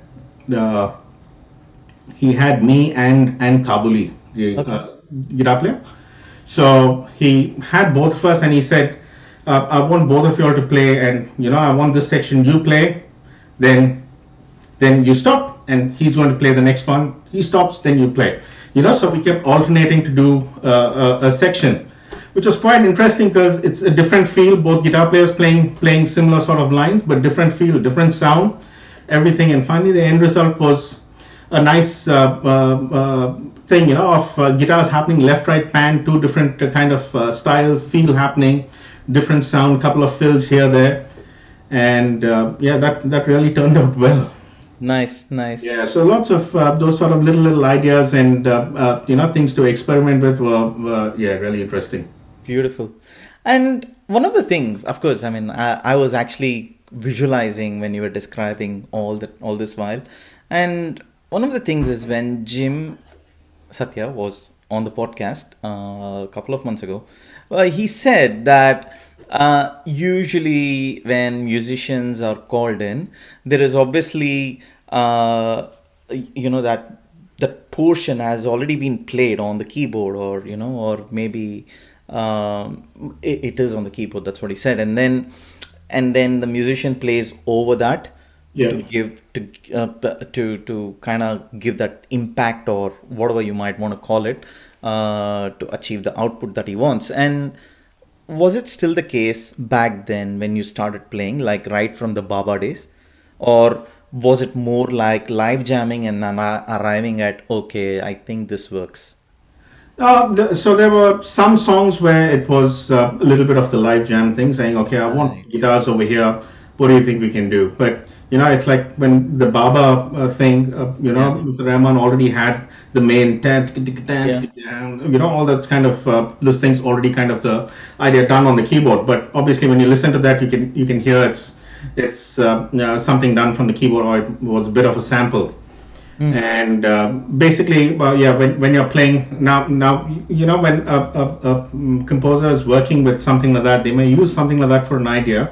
he had me and Kabuli, the guitar player. So he had both of us, and he said, I want both of you all to play, and I want this section you play, then you stop, and he's going to play the next one. He stops, then you play. So we kept alternating to do a section, which was quite interesting because it's a different feel. Both guitar players playing similar sort of lines, but different feel, different sound, everything. And finally, the end result was a nice thing, of guitars happening left, right, pan, two different kind of style, feel happening, different sound, couple of fills here, there, and that really turned out well. Nice. Yeah, so lots of those sort of little ideas and things to experiment with were really interesting. Beautiful. And one of the things, of course, I mean, I was actually visualizing when you were describing all this while, and one of the things is when Jim Satya was on the podcast a couple of months ago, he said that usually when musicians are called in, there is obviously that portion has already been played on the keyboard, or maybe it is on the keyboard. That's what he said, and then the musician plays over that to give to kind of give that impact, or whatever you might want to call it, to achieve the output that he wants. And was it still the case back then when you started playing, like right from the Baba days, or was it more like live jamming and then arriving at, okay, I think this works? So there were some songs where it was a little bit of the live jam thing, saying, okay, I want guitars over here. What do you think we can do? But it's like when the Baba thing, Mr. Rahman already had the main all that kind of those things already kind of the idea done on the keyboard. But obviously, when you listen to that, you can hear it's something done from the keyboard, or it was a bit of a sample. And basically, well, yeah, when you're playing now, when a composer is working with something like that, they may use something like that for an idea,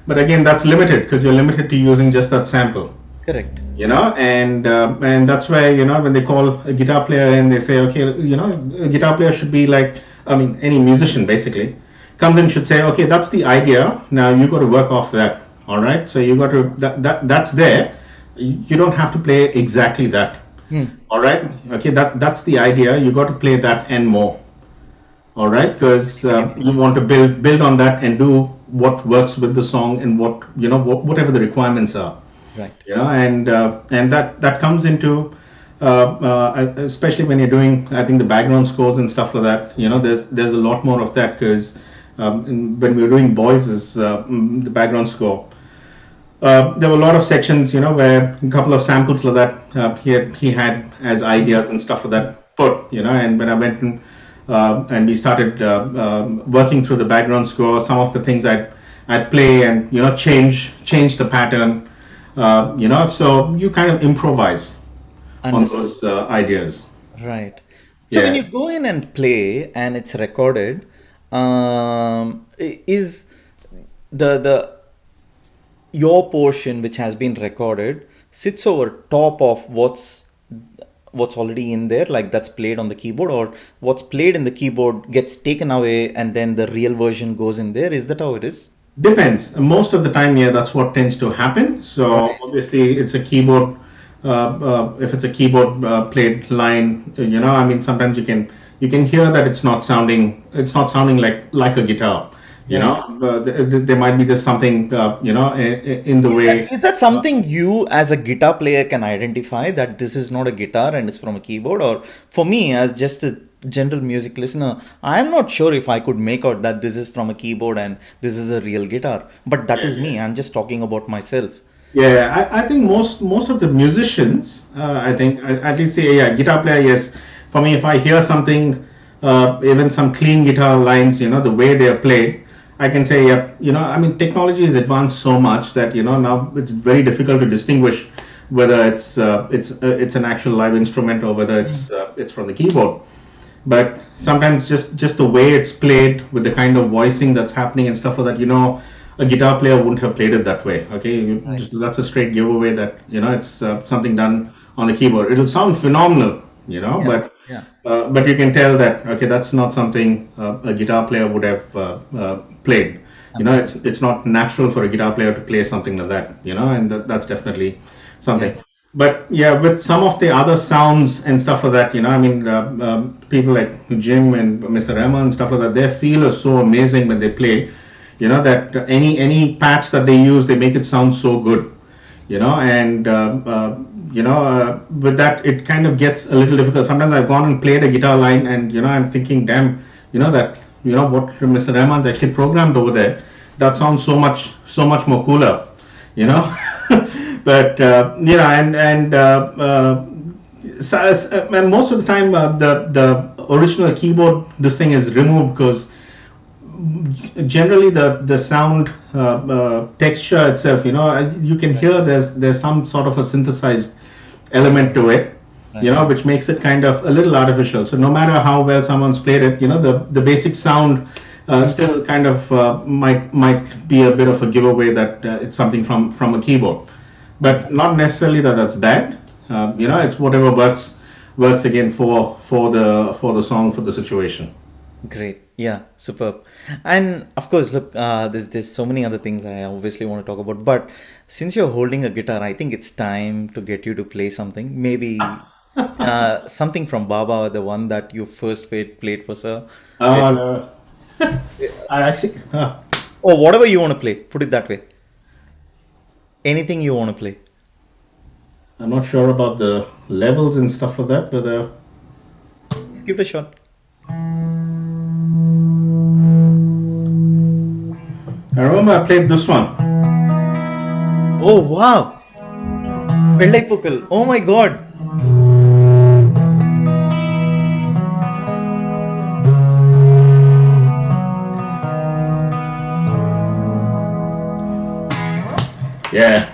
but again, that's limited because you're limited to using just that sample. Correct. And that's where, when they call a guitar player and they say, okay, a guitar player should be like, I mean, any musician basically comes in, should say, okay, that's the idea, now you got to work off that. All right, so you got to that's there. You don't have to play exactly that. All right, okay, that's the idea, you got to play that and more. All right, because you want to build on that and do what works with the song and whatever the requirements are. Right. And that comes into especially when you're doing, I think, the background scores and stuff like that. There's a lot more of that because when we were doing Boys' the background score, there were a lot of sections, where a couple of samples like that he had as ideas and stuff like that put, and when I went and we started working through the background score, some of the things I'd play and change the pattern, so you kind of improvise on those ideas. Right. So when Yeah. you go in and play and it's recorded, is the your portion which has been recorded sits over top of what's already in there, like that's played on the keyboard, or what's played in the keyboard gets taken away and then the real version goes in there? Is that how it is? Depends. Most of the time, yeah, that's what tends to happen. So Right. obviously, it's a keyboard. If it's a keyboard played line, I mean, sometimes you can hear that it's not sounding like a guitar. Right. There might be just something, in the way. Is that something you as a guitar player can identify that this is not a guitar and it's from a keyboard? Or for me, as just a general music listener, I'm not sure if I could make out that this is from a keyboard and this is a real guitar. But that is me. I'm just talking about myself. Yeah, I think most of the musicians, I think, at least say, yeah, guitar player, yes. For me, if I hear something, even some clean guitar lines, the way they are played, I can say, yeah, I mean, technology is advanced so much that, now it's very difficult to distinguish whether it's an actual live instrument or whether it's from the keyboard. But sometimes just the way it's played with the kind of voicing that's happening and stuff like that, a guitar player wouldn't have played it that way. Okay, Right. that's a straight giveaway that it's something done on a keyboard. It'll sound phenomenal, Yeah. Yeah. but you can tell that, okay, that's not something a guitar player would have played. It's not natural for a guitar player to play something like that. And that's definitely something. Yeah. But yeah, with some of the other sounds and stuff like that, I mean, people like Jim and Mr. Rahman and stuff like that, their feel is so amazing when they play. That any patch that they use, they make it sound so good. And with that, it kind of gets a little difficult. Sometimes I've gone and played a guitar line, and I'm thinking, damn, that what Mr. Rahman's actually programmed over there, that sounds so much more cooler. you know but and most of the time the original keyboard, this thing is removed because generally the sound texture itself, you can hear there's some sort of a synthesized element to it, which makes it kind of a little artificial. So no matter how well someone's played it, the basic sound still kind of might be a bit of a giveaway that it's something from a keyboard, but not necessarily that's bad. It's whatever works again for the song, for the situation. Great. Yeah, superb. And of course, look, there's so many other things I obviously want to talk about. But since you're holding a guitar, I think it's time to get you to play something. Maybe something from Baba, the one that you first played for Sir. Oh no. I actually Or whatever you want to play. Put it that way. Anything you want to play. I'm not sure about the levels and stuff like that, but Just give it a shot. I remember I played this one. Oh, wow. Vellai Pukal. Oh my God. Yeah.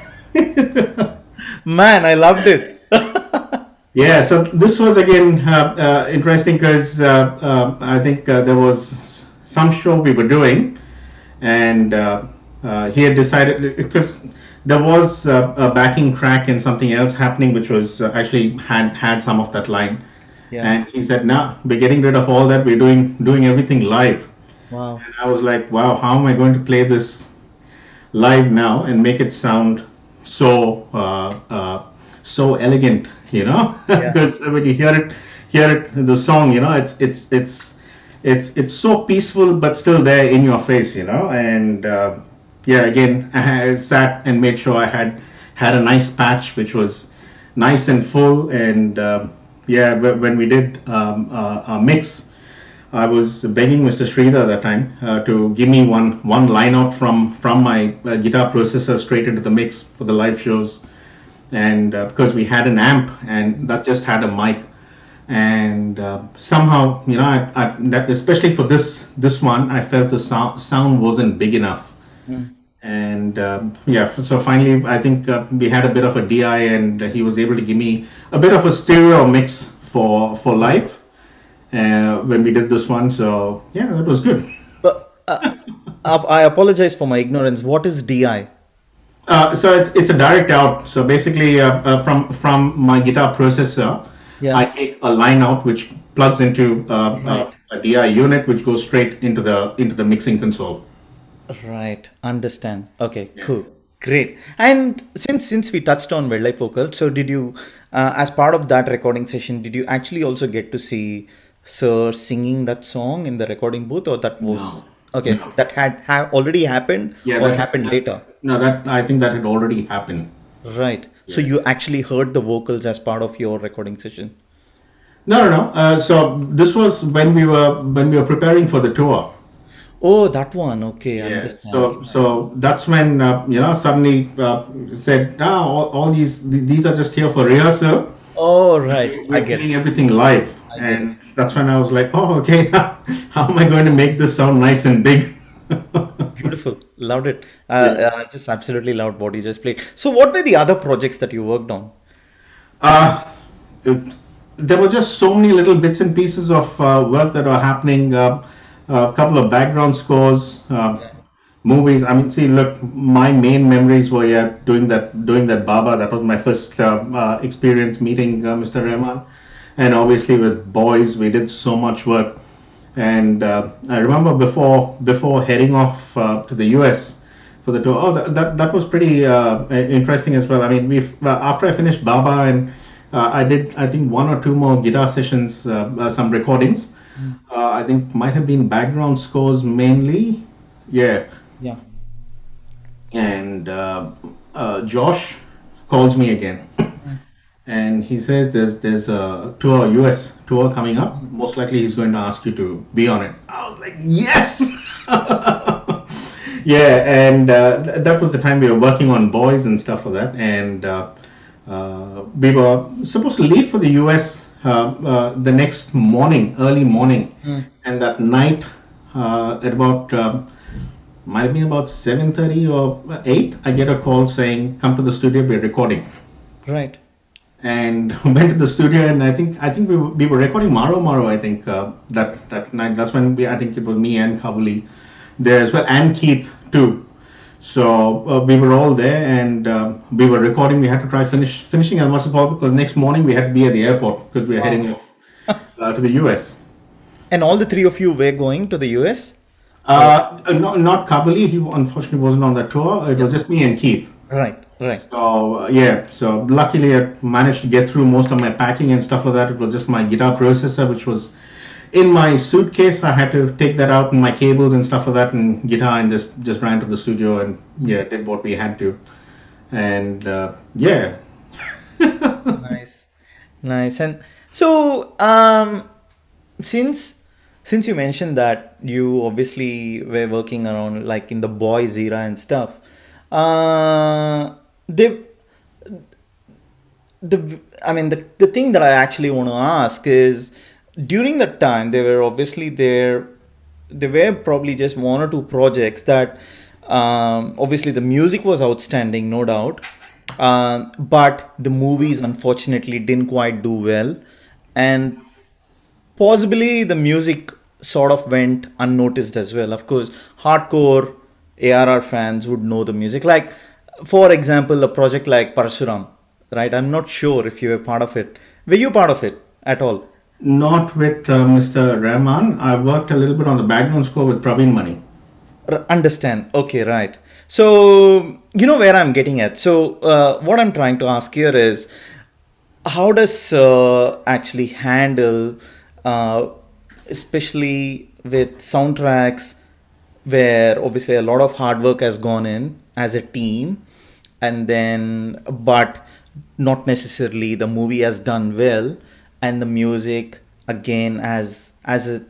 Man, I loved it. Yeah, so this was again interesting because I think there was some show we were doing, and he had decided because there was a backing track and something else happening, which was actually had some of that line, Yeah. and he said, "Nah, we're getting rid of all that. We're doing everything live." Wow. And I was like, "Wow, how am I going to play this live now and make it sound so so elegant, you know?" Yeah. Because when you hear it, the song, you know, it's so peaceful, but still there in your face, you know. And yeah, again, I sat and made sure I had a nice patch, which was nice and full. And yeah, when we did a mix, I was begging Mr. Sridhar that time to give me one line out from my guitar processor straight into the mix for the live shows, and because we had an amp and that just had a mic, and somehow, you know, that especially for this one, I felt the sound wasn't big enough, Mm. and yeah, so finally I think we had a bit of a DI, and he was able to give me a bit of a stereo mix for live when we did this one. So yeah, that was good. But I apologize for my ignorance. What is DI? So it's a direct out. So basically, from my guitar processor, I Yeah. take a line out which plugs into Right. a DI unit, which goes straight into the mixing console. Right. Understand. Okay. Cool. Great. And since we touched on Vellai Pokal, so did you, as part of that recording session, did you actually also get to see Sir singing that song in the recording booth, or that was No, okay? no. That had already happened, Yeah, or happened later? no, that I think that had already happened. Right. So Yeah. you actually heard the vocals as part of your recording session. No, no, no. So this was when we were preparing for the tour. Oh, that one. Okay, I Yeah. understand. So that's when you know, suddenly said, "Ah, all these are just here for rehearsal. Oh, right. I We're get it. playing everything live." I get it. And that's when I was like, "Oh, okay. How am I going to make this sound nice and big?" Beautiful. Loved it. Yeah. I just absolutely loved what you just played. So, what were the other projects that you worked on? Uh, it- there were just so many little bits and pieces of work that were happening. A couple of background scores, movies. I mean, see, look, my main memories were, yeah, doing that Baba. That was my first experience meeting Mr. Rahman, and obviously with boys, we did so much work. And I remember before heading off to the US for the tour. Oh, that was pretty interesting as well. I mean, we after I finished Baba, and I did, I think, one or two more guitar sessions, some recordings. Mm. I think might have been background scores mainly. Yeah, Yeah. and Josh calls me again, Mm. and he says there's a tour, US tour coming up. Mm. Most likely he's going to ask you to be on it. I was like, yes. Yeah, and that was the time we were working on Boys and stuff like that, and we were supposed to leave for the US the next morning, early morning, Mm. and that night at about might have been about 7:30 or 8, I get a call saying, "Come to the studio, we're recording." Right. And went to the studio, and I think we were recording Maro Maro. I think that night. That's when I think it was me and Kabuli there as well, and Keith too. So we were all there, and we were recording. We had to try finishing as much as possible because next morning we had to be at the airport because we were heading Wow. off to the US. And all the three of you were going to the US? Or Not Kabuli. He unfortunately wasn't on that tour. It yeah. was just me and Keith. Right. Right. So yeah, so luckily I managed to get through most of my packing and stuff like that. It was just my guitar processor, which was in my suitcase. I had to take that out and my cables and stuff like that, and guitar, and just ran to the studio and yeah, did what we had to. And yeah, Nice. Nice. And so, since since you mentioned that you obviously were working around like in the boys era and stuff, they the I mean the thing that I actually want to ask is during that time there were probably just one or two projects that obviously the music was outstanding, no doubt, But the movies unfortunately didn't quite do well, and possibly the music sort of went unnoticed as well. Of course, hardcore ARR fans would know the music. Like, for example, a project like Parasuram, right? I'm not sure if you were part of it. Were you part of it at all? Not with Mr. Rahman. I worked a little bit on the background score with Praveen Mani. Understand. Okay, right. So, you know where I'm getting at. So, what I'm trying to ask here is, how does actually handle, uh, especially with soundtracks, where obviously a lot of hard work has gone in as a team, and then but not necessarily the movie has done well, and the music again as an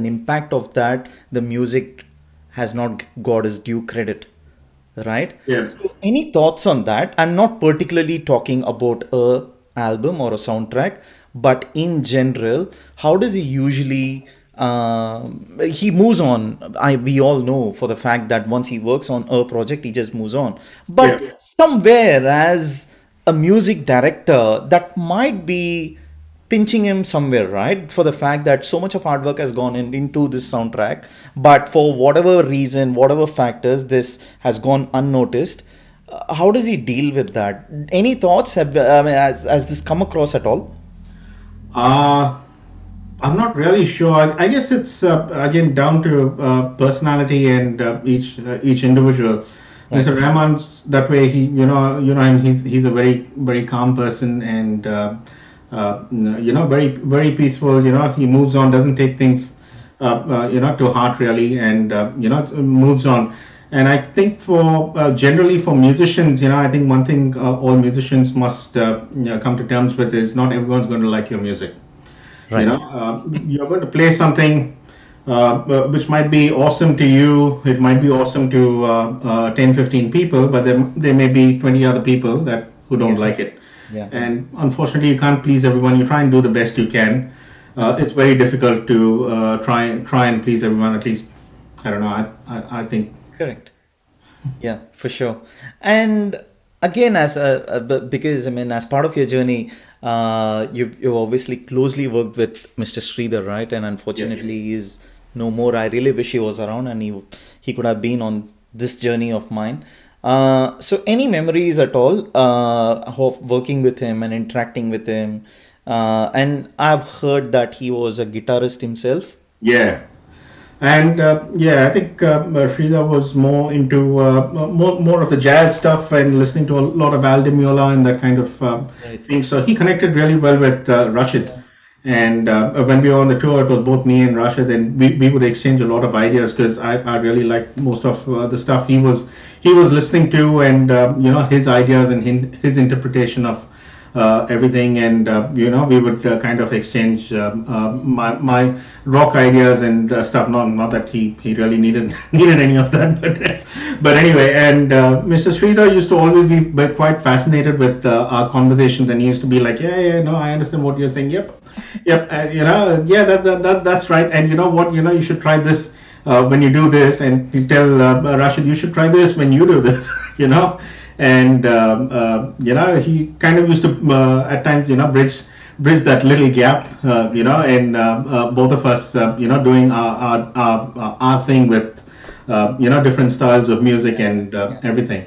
impact of that, the music has not got its due credit, right? Yeah. So any thoughts on that? I'm not particularly talking about a album or a soundtrack, but in general, how does he usually he moves on? We all know for the fact that once he works on a project, he just moves on. Yeah. But somewhere as a music director, that might be pinching him somewhere, right? For the fact that so much of hard work has gone into this soundtrack, but for whatever reason, whatever factors, this has gone unnoticed. How does he deal with that? Any thoughts? I mean, has this come across at all? Uh, I'm not really sure. I guess it's again down to personality and each individual. Right. Mr. Rahman's that way. Him. He's a very calm person and very peaceful. He moves on, doesn't take things to heart really, and moves on. And I think for generally for musicians, I think one thing all musicians must come to terms with is not everyone's going to like your music. Right. You're going to play something which might be awesome to you. It might be awesome to 10, 15 people, but there may be 20 other people that who don't Yeah. like it. Yeah. And unfortunately, you can't please everyone. You try and do the best you can. It's very difficult to try and please everyone. At least, I don't know. I think. Correct. Yeah, for sure. And again, because I mean, as part of your journey, you obviously closely worked with Mr. Sridhar, right? And Yeah. unfortunately, he's no more. I really wish he was around and he could have been on this journey of mine. So any memories at all of working with him and interacting with him? And I've heard that he was a guitarist himself. Yeah. And yeah, I think Sridhar was more into more of the jazz stuff and listening to a lot of Al Di Meola and that kind of Right. thing. So he connected really well with Rashid. Yeah. And when we were on the tour, it was both me and Rashid, and we would exchange a lot of ideas because I really liked most of the stuff he was listening to, and his ideas and his interpretation of everything, and we would kind of exchange my rock ideas and stuff. Not that he really needed needed any of that, but anyway. And Mr. Sridhar used to always be quite fascinated with our conversations, and he used to be like, yeah, no, I understand what you're saying. Yep, yeah, that's right. And you know what, you should try this. When you do this, and you tell Rashid, you should try this when you do this, and he kind of used to at times bridge that little gap and both of us doing our thing with different styles of music and Yeah. everything.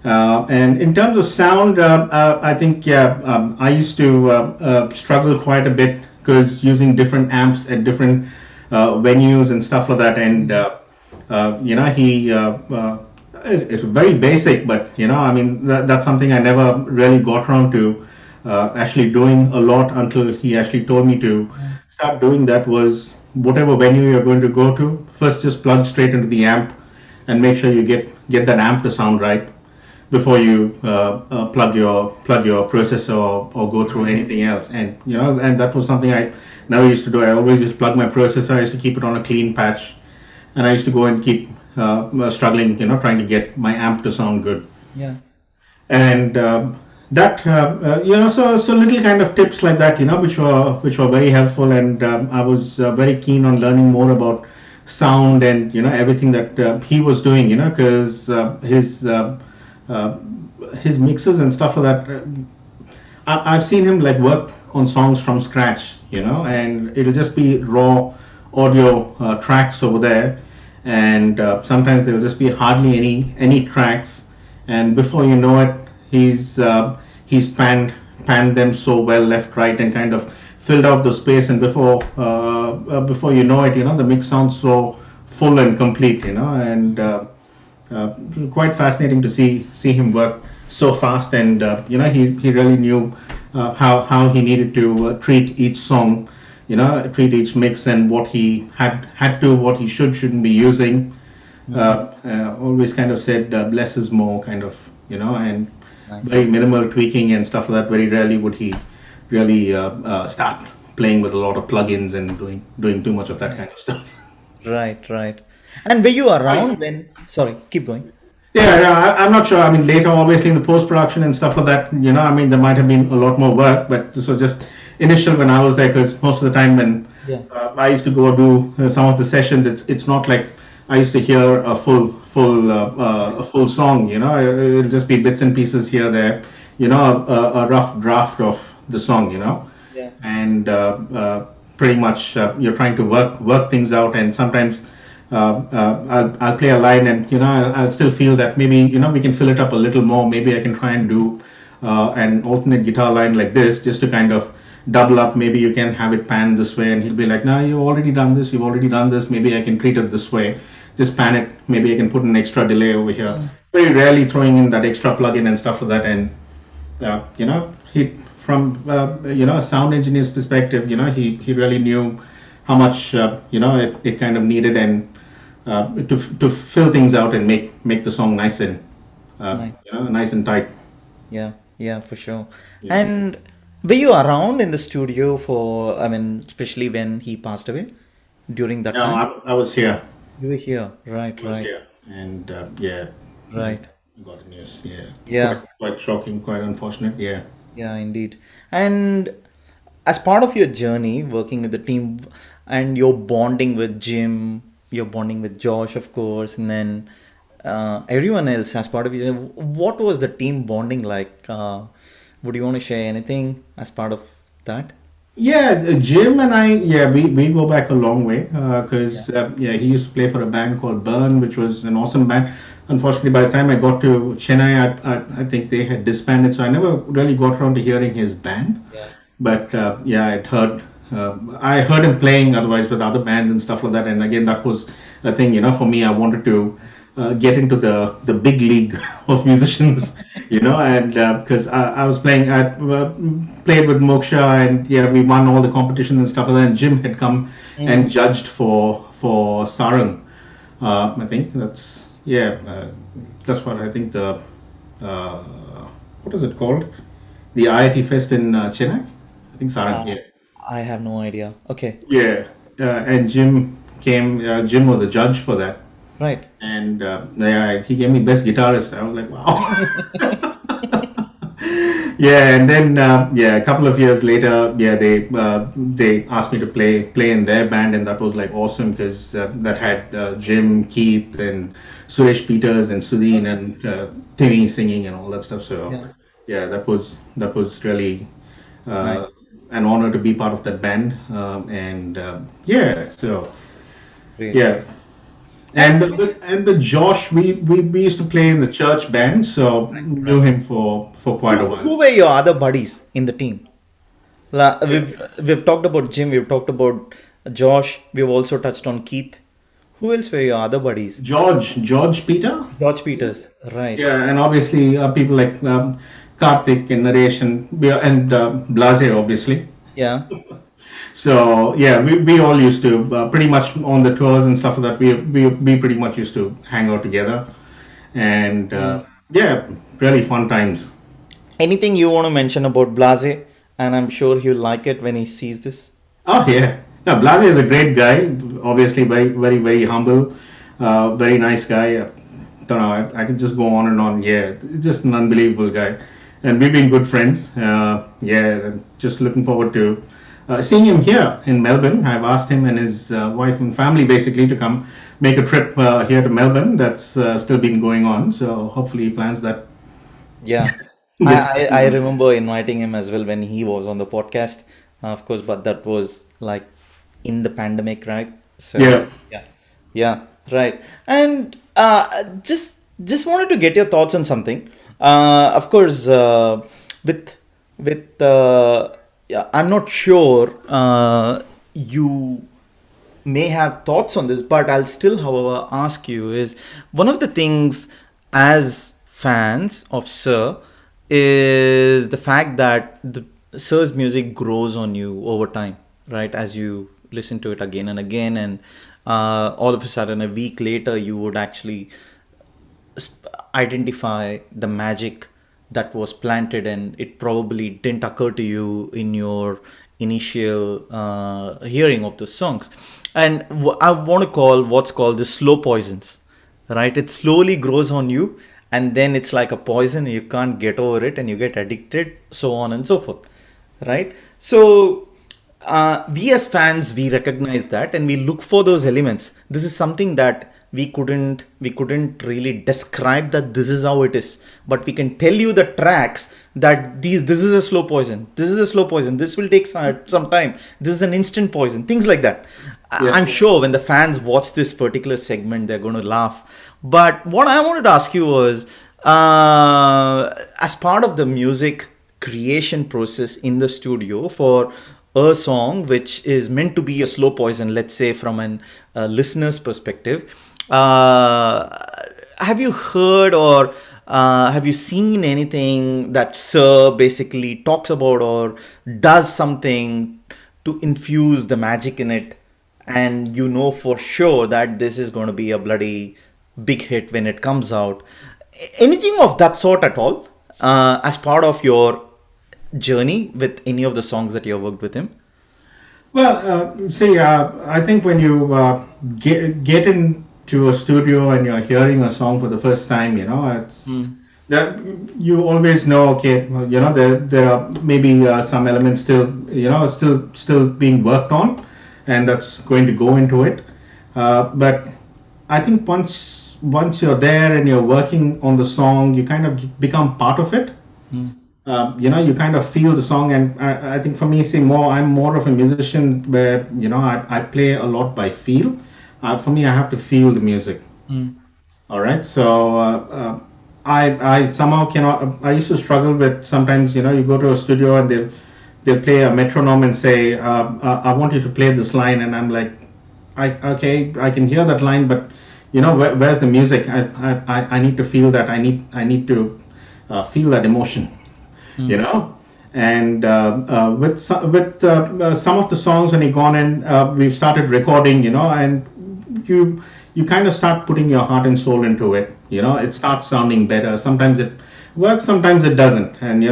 And in terms of sound, I think I used to struggle quite a bit because using different amps at different venues and stuff like that, and he it's very basic, but I mean that's something I never really got around to actually doing a lot until he actually told me to start doing that. Was whatever venue you're going to go to, first just plug straight into the amp and make sure you get that amp to sound right before you plug your processor or go through anything else. And and that was something I never used to do. I always just plug my processor. I used to keep it on a clean patch, and I used to go and keep struggling, trying to get my amp to sound good. Yeah. And that so little kind of tips like that, which were very helpful. And I was very keen on learning more about sound and everything that he was doing, because his uh, his mixes and stuff like that. I've seen him like work on songs from scratch, and it'll just be raw audio tracks over there, and sometimes there'll just be hardly any tracks, and before you know it, he's panned them so well, left, right, and kind of filled out the space, and before you know it, the mix sounds so full and complete, and uh, quite fascinating to see him work so fast, and he really knew how he needed to treat each song, treat each mix, and what he what he shouldn't be using. Always kind of said less is more, kind of, and Nice. very minimal tweaking and stuff like that. Very rarely would he really start playing with a lot of plugins and doing too much of that kind of stuff. Right, right. And were you I, around when? Sorry, keep going. Yeah, yeah, I'm not sure. I mean, later, obviously, in the post production and stuff like that, I mean, there might have been a lot more work, but this was just initial when I was there, because most of the time when Yeah. I used to go do some of the sessions, it's not like I used to hear a full song. It'll just be bits and pieces here, there, a rough draft of the song, Yeah. and pretty much you're trying to work things out, and sometimes I'll play a line, and I'll still feel that maybe we can fill it up a little more. Maybe I can try and do an alternate guitar line like this, just to kind of double up. Maybe you can have it panned this way, and he'll be like, no, you've already done this, maybe I can treat it this way, just pan it, maybe I can put an extra delay over here. Very rarely throwing in that extra plugin and stuff like that. And he, from a sound engineer's perspective, he really knew how much it kind of needed, and to fill things out and make the song nice and Nice. nice and tight. Yeah, yeah, for sure. Yeah. And were you around in the studio for, I mean, especially when he passed away during that No, time? I was here. You were here. Right, I was right, here, and yeah, right. I got the news. Yeah, Yeah, quite shocking, quite unfortunate. Yeah. yeah, indeed. And as part of your journey working with the team and your bonding with Jim, your bonding with Josh, of course, and then everyone else as part of your, what was the team bonding like? Would you want to share anything as part of that? Yeah, Jim and I, yeah, we go back a long way, Yeah. because yeah, he used to play for a band called Burn, which was an awesome band. Unfortunately, by the time I got to Chennai, I think they had disbanded, so I never really got around to hearing his band. Yeah. But yeah, I heard him playing otherwise with other bands and stuff like that. And again, that was a thing, for me. I wanted to get into the big league of musicians, and because I was played with Moksha, and yeah, we won all the competitions and stuff like that. And Jim had come and Mm. judged for Sarang. I think that's what I think uh, what is it called? The IIT Fest in Chennai. I think Sarang. Uh, Yeah. I have no idea. Okay. Yeah, and Jim came. Jim was the judge for that, Right. and yeah, he gave me best guitarist. I was like, wow. Yeah, and then yeah, a couple of years later, yeah, they asked me to play in their band, and that was like awesome, because that had Jim, Keith, and Suresh Peters, and Sudheen, and Timmy singing and all that stuff. So Yeah. yeah, that was really uh, Nice. an honor to be part of that band, and yeah, so Great. yeah. And And with Josh, we used to play in the church band, so right, knew right. him for quite a while. Who were your other buddies in the team? We've talked about Jim, we've talked about Josh, we've also touched on Keith. Who else were your other buddies? George Peter, George Peters, right? yeah, and obviously people like Karthik and Naresh and Blase, obviously. Yeah. So yeah, we all used to pretty much on the tours and stuff like that. We pretty much used to hang out together, and Mm. yeah, really fun times. Anything you want to mention about Blase? And I'm sure he'll like it when he sees this. Oh yeah, yeah. Blase is a great guy. Obviously, very very very humble, very nice guy. Don't know. I can just go on and on. Yeah, just an unbelievable guy, and we've been good friends. Yeah, and just looking forward to seeing him here in Melbourne. I've asked him and his wife and family basically to come make a trip here to Melbourne. That's still been going on. So hopefully he plans that Yeah. Gets I remember inviting him as well when he was on the podcast, of course, but that was like in the pandemic, right? So yeah. yeah, yeah, right. And just wanted to get your thoughts on something. Of course, with yeah, I'm not sure you may have thoughts on this, but I'll still, however, ask you is one of the things as fans of Sir is the fact that the Sir's music grows on you over time, right? As you listen to it again and again, and all of a sudden, a week later, you would actually identify the magic that was planted, and it probably didn't occur to you in your initial hearing of those songs. And I want to call what's called the slow poisons, right? It slowly grows on you, and then it's like a poison. You can't get over it, and you get addicted, so on and so forth, right? So we as fans, we recognize that, and we look for those elements. This is something that we couldn't really describe that this is how it is, but we can tell you the tracks that this is a slow poison, this is a slow poison, this will take some time, this is an instant poison, things like that. Yeah. I'm sure when the fans watch this particular segment, they're going to laugh. But what I wanted to ask you was, as part of the music creation process in the studio for a song which is meant to be a slow poison, let's say from an listener's perspective, have you heard or have you seen anything that Sir basically talks about or does something to infuse the magic in it, and you know for sure that this is going to be a bloody big hit when it comes out? Anything of that sort at all as part of your journey with any of the songs that you have worked with him? Well, see, I think when you get into a studio and you're hearing a song for the first time, it's that you always know, okay, well, there are maybe some elements still, still being worked on, and that's going to go into it. But I think once you're there and you're working on the song, you kind of become part of it. You kind of feel the song, and I think for me, see, I'm more of a musician where I play a lot by feel. For me, I have to feel the music. All right, so I somehow cannot. I used to struggle with sometimes. You go to a studio and they'll play a metronome and say, I want you to play this line, and I'm like, okay, I can hear that line, but where's the music? I need to feel that. I need to feel that emotion. And with some of the songs when you gone in, we've started recording, and you kind of start putting your heart and soul into it. It starts sounding better. Sometimes it works, sometimes it doesn't. And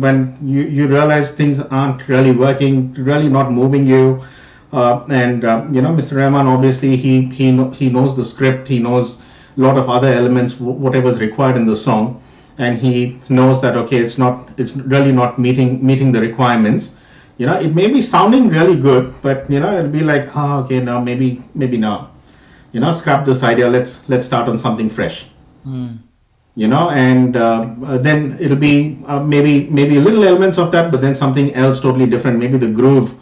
when you realize things aren't really working, really not moving you. Mr. Rahman, obviously he knows the script, he knows a lot of other elements, whatever's required in the song, and he knows that okay, it's really not meeting the requirements. It may be sounding really good, but it'll be like, okay, now maybe now, scrap this idea. Let's start on something fresh. And then it'll be maybe little elements of that, but then something else totally different. Maybe the groove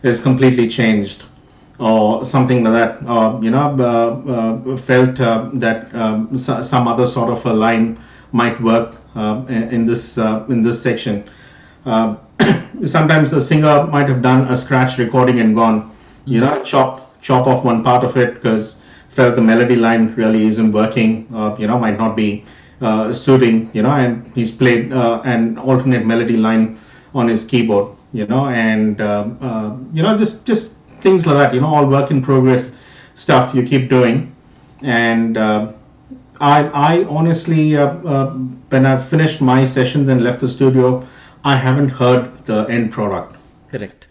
is completely changed, or something like that. Felt that some other sort of a line might work in this section. Sometimes the singer might have done a scratch recording and gone, chop off one part of it because felt the melody line really isn't working, might not be suiting, and he's played an alternate melody line on his keyboard, and just things like that, all work in progress stuff you keep doing. And I honestly, when I've finished my sessions and left the studio, I haven't heard the end product. Correct.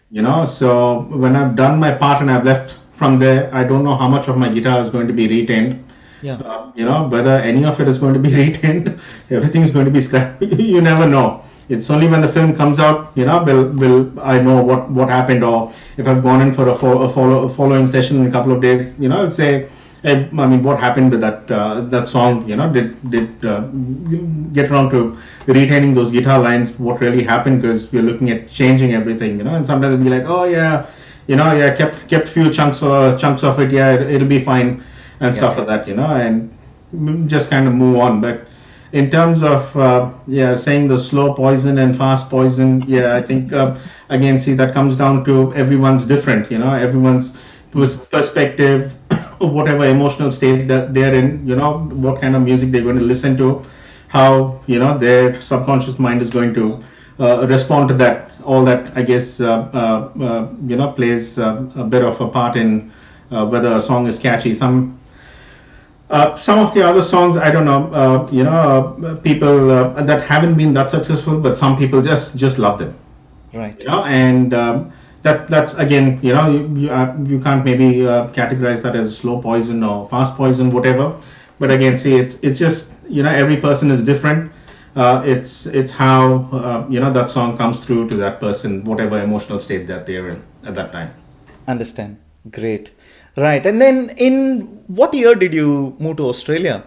So when I've done my part and I've left from there, I don't know how much of my guitar is going to be retained. Yeah. Whether any of it is going to be retained, everything is going to be scrapped. You never know. It's only when the film comes out, will I know what happened, or if I've gone in for a following session in a couple of days, I'll say, I mean, what happened with that song? Did you get around to retaining those guitar lines? What really happened? Because we're looking at changing everything, and sometimes it'll be like, oh yeah, yeah, kept few chunks of it. Yeah, it'll be fine and Yeah. stuff like that, and just kind of move on. But in terms of yeah, saying the slow poison and fast poison, yeah, I think again, see, that comes down to everyone's different, everyone's perspective, whatever emotional state that they're in, what kind of music they're going to listen to, how their subconscious mind is going to respond to that. All that, I guess, plays a bit of a part in whether a song is catchy. Some of the other songs, I don't know, people that haven't been that successful, but some people just love them, Right. and that's again, you can't maybe categorize that as slow poison or fast poison, whatever. But again, see, it's just, every person is different. It's how that song comes through to that person, whatever emotional state that they're in at that time. Understand. Great. Right. And then in what year did you move to Australia?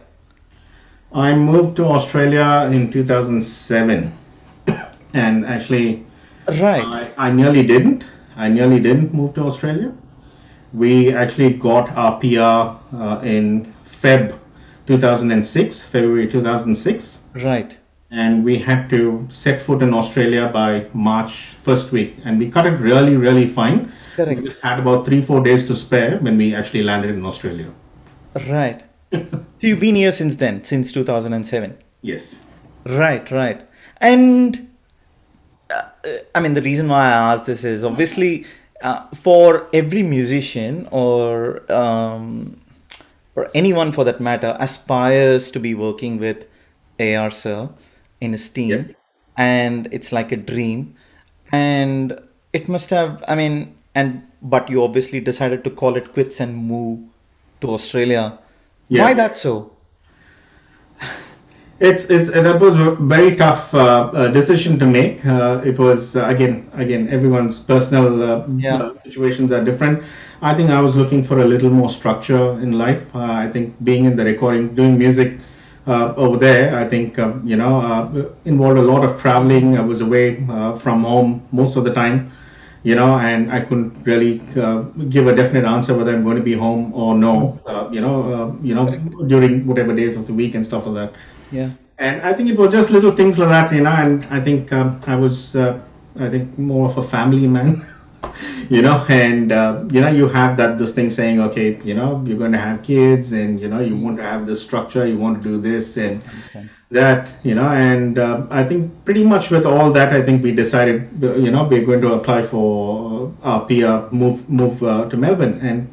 I moved to Australia in 2007, and actually, Right. I nearly didn't. I nearly didn't move to Australia. We actually got our PR in February 2006, Right. and we had to set foot in Australia by March first week, and we cut it really, really fine. We Correct. just had about 3-4 days to spare when we actually landed in Australia. Right. So you've been here since then, since 2007. Yes. Right, right. And I mean, the reason why I asked this is obviously for every musician or anyone for that matter aspires to be working with AR Sir in his Yeah. team, and it's like a dream. And it must have, I mean, and but you obviously decided to call it quits and move to Australia. Why Yeah. that so? It's that was a very tough decision to make. It was again everyone's personal Yeah, situations are different. I think I was looking for a little more structure in life. I think being in the recording, doing music over there, I think involved a lot of traveling. I was away from home most of the time, and I couldn't really give a definite answer whether I'm going to be home or no. correct. During whatever days of the week and stuff like that. Yeah, And I think it was just little things like that, and I think I was, I think, more of a family man, and you have this thing saying, okay, you're going to have kids, and you want to have this structure, you want to do this and understand. that, and I think pretty much with all that, I think we decided, we're going to apply for our PR, move to Melbourne. And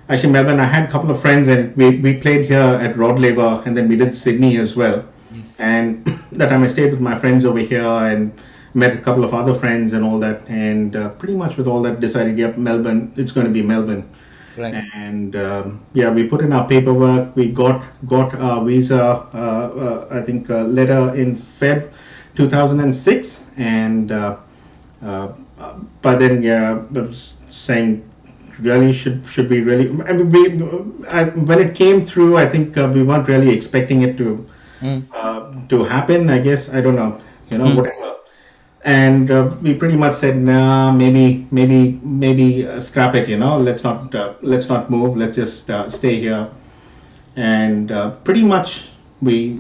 actually, Melbourne, I had a couple of friends, and we played here at Rod Laver, and then we did Sydney as well. Yes. And that time I stayed with my friends over here and met a couple of other friends and all that. And pretty much with all that, decided, yep, Melbourne, it's going to be Melbourne. Right. And yeah, we put in our paperwork. We got our visa. I think letter in Feb 2006, and by then, yeah, I was saying really should be really. I mean, when it came through, I think we weren't really expecting it Mm. to happen. I guess I don't know, Mm. whatever. And we pretty much said, nah, maybe scrap it. Let's not move. Let's just stay here. And pretty much we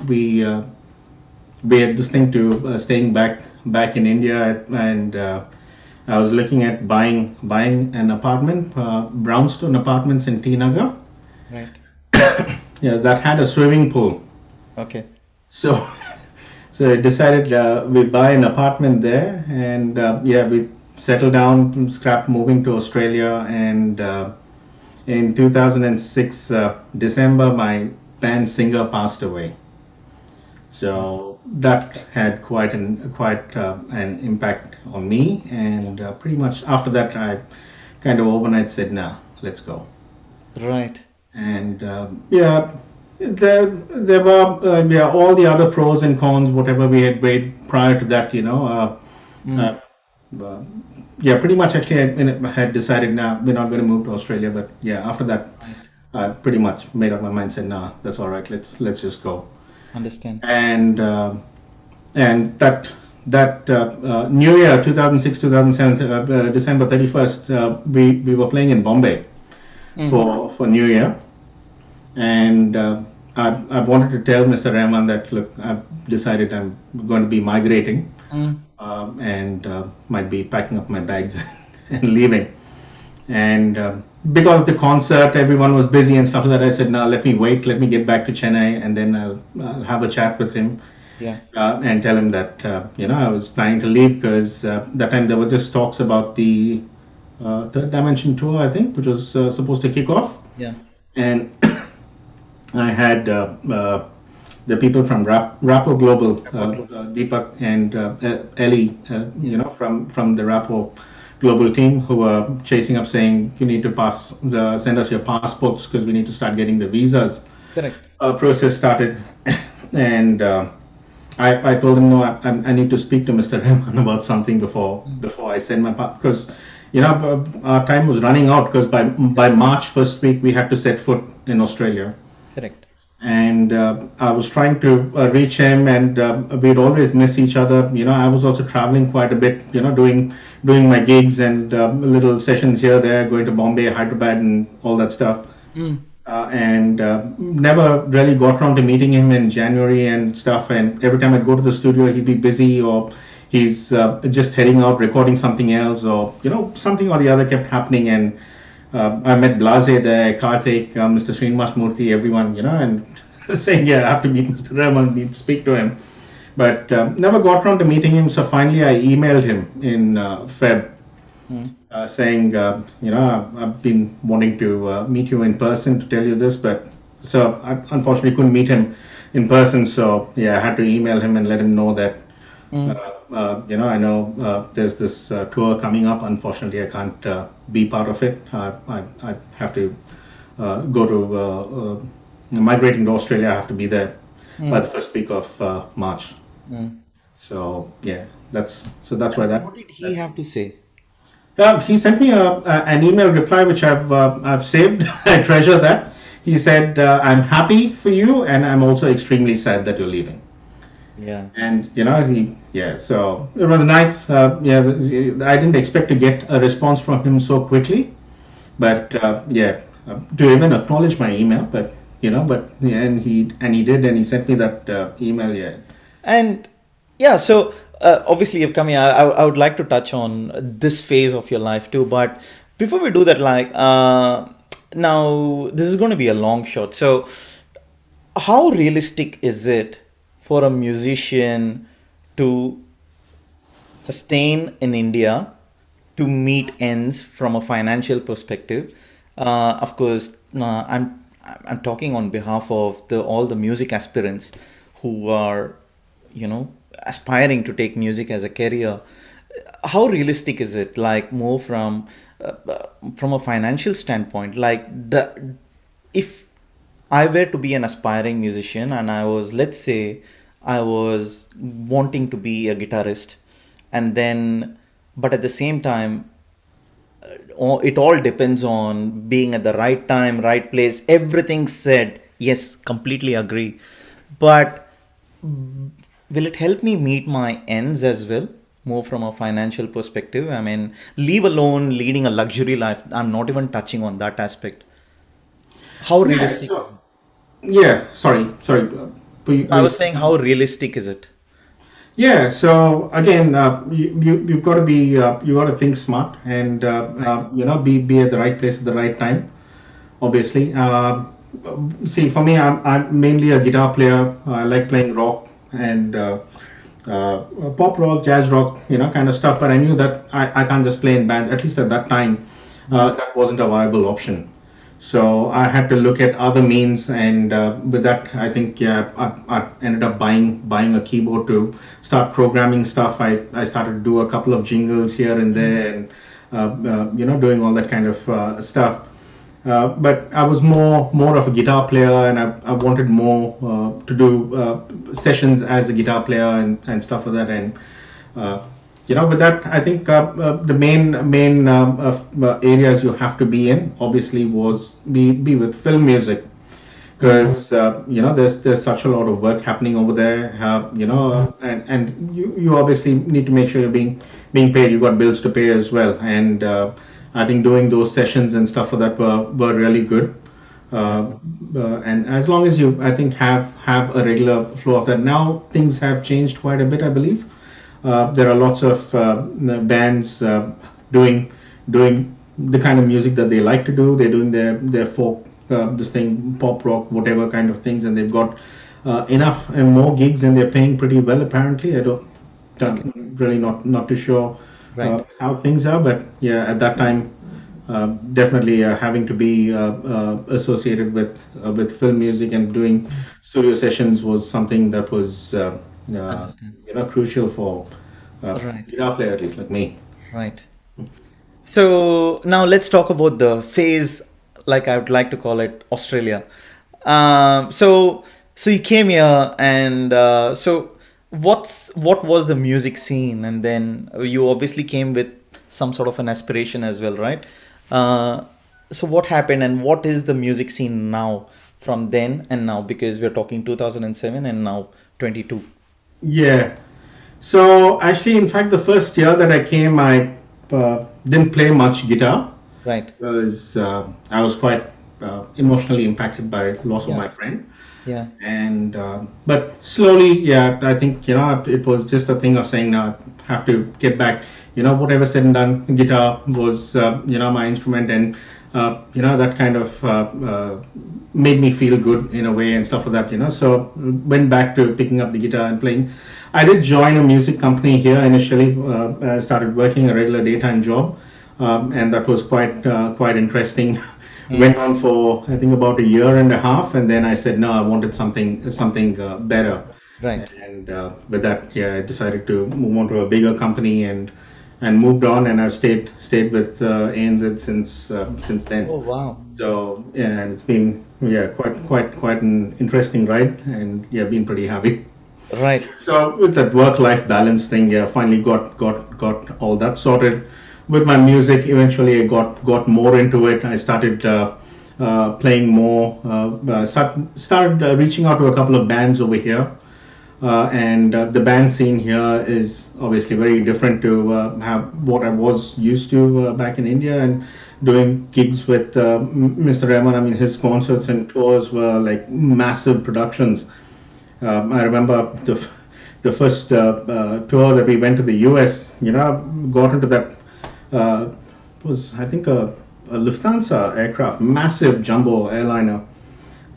had this thing to staying back in India, and I was looking at buying an apartment, brownstone apartments in T Nagar. Right. Yeah, that had a swimming pool. Okay. So so I decided we buy an apartment there, and yeah, we settled down, scrapped moving to Australia, and in 2006 December, my band singer passed away. So that had quite an impact on me, and pretty much after that, I kind of overnight said, "Nah, let's go." Right. And yeah, there were yeah, all the other pros and cons, whatever we had weighed prior to that, Mm. uh, uh, yeah, pretty much actually I had decided now we're not going to move to Australia, but yeah, after that, Right. I pretty much made up my mind, said, nah, that's all right. Let's just go. Understand. And that New Year 2006 2007 December 31st, we were playing in Bombay Mm. for New Year, and I wanted to tell Mr. Rahman that, look, I've decided I'm going to be migrating, Mm. and might be packing up my bags and leaving. And because of the concert, everyone was busy and stuff like that. I said, "No, let me wait. Let me get back to Chennai, and then I'll have a chat with him Yeah. and tell him that I was planning to leave, because that time there were just talks about the Third Dimension tour, I think, which was supposed to kick off, Yeah. and I had the people from Rapo Global, Deepak and Ellie, Yeah. from the Rapo Global team, who were chasing up saying, you need to send us your passports, because we need to start getting the visas Correct. process started. And I told him, no, I need to speak to Mr. Rahman about something before I send my because our time was running out, because by March first week we had to set foot in Australia. Correct. And I was trying to reach him, and we'd always miss each other. I was also traveling quite a bit, doing my gigs and little sessions here, there, going to Bombay, Hyderabad, and all that stuff. Mm. And never really got around to meeting him in January and stuff. And every time I'd go to the studio, he'd be busy, or he's just heading out recording something else, or something or the other kept happening. And I met Blase there, Karthik, Mr. Srinivas Murthy, everyone, and saying, yeah, I have to meet Mr. Rahman, need to speak to him. But never got around to meeting him. So finally I emailed him in Feb, Mm. saying, I've been wanting to meet you in person to tell you this, but so I unfortunately couldn't meet him in person. So yeah, I had to email him and let him know that, Mm. I know there's this tour coming up. Unfortunately, I can't be part of it. I have to go to migrating to Australia. I have to be there by Mm. the first week of March. Mm. So yeah, that's why And that. what did he have to say? He sent me an email reply, which I've saved. I treasure that. He said, "I'm happy for you, and I'm also extremely sad that you're leaving." Yeah. And so it was nice. I didn't expect to get a response from him so quickly, but to even acknowledge my email. But yeah, and he did, and he sent me that email. Yeah. And yeah, so obviously you've come here. I would like to touch on this phase of your life too. But before we do that, like now this is going to be a long shot. So how realistic is it for a musician to sustain in India to meet ends from a financial perspective? Of course, I'm talking on behalf of the all the music aspirants who are, aspiring to take music as a career. How realistic is it? Like more from a financial standpoint, like if I were to be an aspiring musician and I was, let's say, I was wanting to be a guitarist, and then, but at the same time, it all depends on being at the right time, right place, everything said. Yes, completely agree. But will it help me meet my ends as well? More from a financial perspective. I mean, leave alone leading a luxury life. I'm not even touching on that aspect. How Yeah. realistic? So yeah. Sorry. I was saying, how realistic is it? Yeah, so again, you've got to be you got to think smart, and Right. be at the right place at the right time. Obviously, see, for me, I'm mainly a guitar player. I like playing rock and pop rock, jazz rock, kind of stuff. But I knew that I can't just play in bands. At least at that time, Mm. that wasn't a viable option. So I had to look at other means, and with that, I think, yeah, I ended up buying a keyboard to start programming stuff. I started to do a couple of jingles here and Mm. there, and doing all that kind of stuff. But I was more of a guitar player, and I wanted more to do sessions as a guitar player and stuff like that. And uh, With that, I think the main areas you have to be in obviously was be with film music, Mm-hmm. because there's such a lot of work happening over there. And you obviously need to make sure you're being paid. You've got bills to pay as well, and I think doing those sessions and stuff for that were really good. Right. Uh, and as long as you, I think, have a regular flow of that. Now things have changed quite a bit, I believe. There are lots of bands doing the kind of music that they like to do. They're doing their folk, this thing, pop rock, whatever kind of things, and they've got enough and more gigs, and they're paying pretty well. Apparently, Okay. really not too sure Right. how things are, but yeah, at that time. Definitely having to be associated with film music and doing studio sessions was something that was Understand. crucial for Right. guitar player at least like me. Right. So now let's talk about the phase, like I would like to call it, Australia. So you came here, and so what was the music scene, and then you obviously came with some sort of an aspiration as well, right? Uh, so what happened, and what is the music scene now from then and now? Because we're talking 2007 and now 22. Yeah. So actually, in fact, the first year that I came, I didn't play much guitar Right. because I was quite emotionally impacted by loss of Yeah. my friend. Yeah. And but slowly, yeah, I think it was just a thing of saying, now I have to get back. Whatever said and done, guitar was my instrument, and that kind of made me feel good in a way and stuff like that. So went back to picking up the guitar and playing. I did join a music company here initially. I started working a regular daytime job, and that was quite interesting. Went Mm. on for, I think, about a year and a half, and then I said no, I wanted something better. Right. And with that, yeah, I decided to move on to a bigger company, and moved on, and I've stayed with ANZ since then. Oh, wow. So yeah, and it's been, yeah, quite an interesting ride, and yeah, been pretty happy. Right. So with that work-life balance thing, yeah, finally got all that sorted. With my music, eventually I got more into it. I started playing more. Started reaching out to a couple of bands over here, and the band scene here is obviously very different to what I was used to back in India, and doing gigs with Mr. Rahman. I mean, his concerts and tours were like massive productions. I remember the first tour that we went to the US. Got into that was, I think, a Lufthansa aircraft, massive jumbo airliner,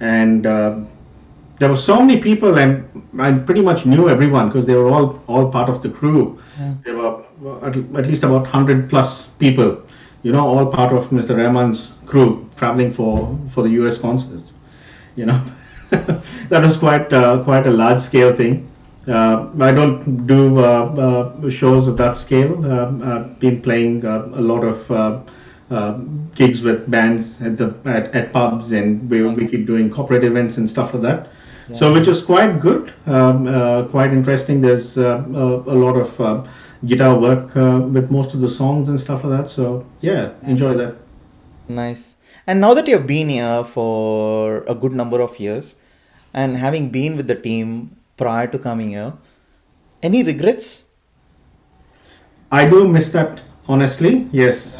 and there were so many people, and I pretty much knew everyone because they were all part of the crew. Yeah. There were at least about 100 plus people, all part of Mr. Rahman's crew traveling for the US concerts. you know that was quite a large scale thing. I don't do shows of that scale. I've been playing a lot of gigs with bands at pubs, and we Right. keep doing corporate events and stuff like that. Yeah. So which is quite good, quite interesting. There's a lot of guitar work with most of the songs and stuff like that. So yeah, enjoy Nice. that. Nice. And now that you've been here for a good number of years, and having been with the team prior to coming here, any regrets? I do miss that, honestly. Yes,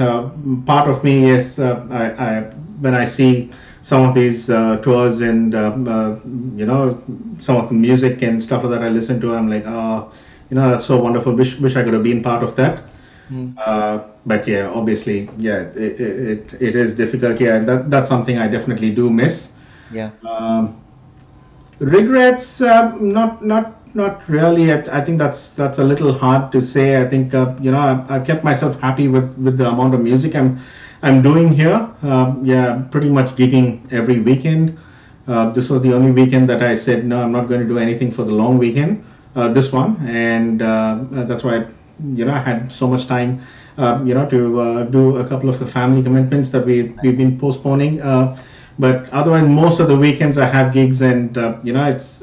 part of me, yes. When I see some of these tours, and some of the music and stuff like that I listen to, I'm like, oh, that's so wonderful. Wish I could have been part of that. Mm. But yeah, obviously, yeah, it is difficult. Yeah, that's something I definitely do miss. Yeah. Regrets, not really. I think that's a little hard to say. I think I kept myself happy with the amount of music I'm doing here. Yeah, pretty much gigging every weekend. This was the only weekend that I said no, I'm not going to do anything for the long weekend. This one, and that's why I had so much time. To do a couple of the family commitments that we've Nice. been postponing. But otherwise, most of the weekends I have gigs, and it's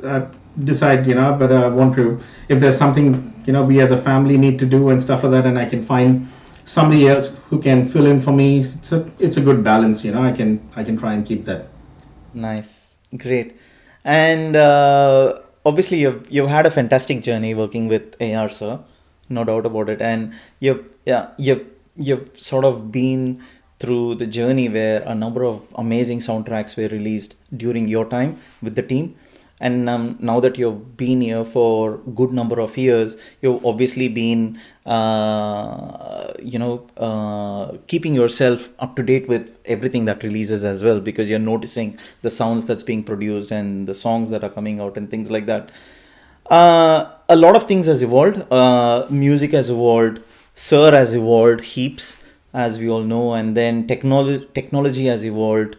decide, but I want to, if there's something, we as a family need to do and stuff like that, and I can find somebody else who can fill in for me. It's a good balance, I can try and keep that. Nice, great. And obviously, you've had a fantastic journey working with AR, sir, no doubt about it. And you've sort of been through the journey where a number of amazing soundtracks were released during your time with the team. And now that you've been here for good number of years, you've obviously been, keeping yourself up to date with everything that releases as well, because you're noticing the sounds that's being produced and the songs that are coming out and things like that. A lot of things has evolved. Music has evolved. Sir has evolved heaps, as we all know, and then technology has evolved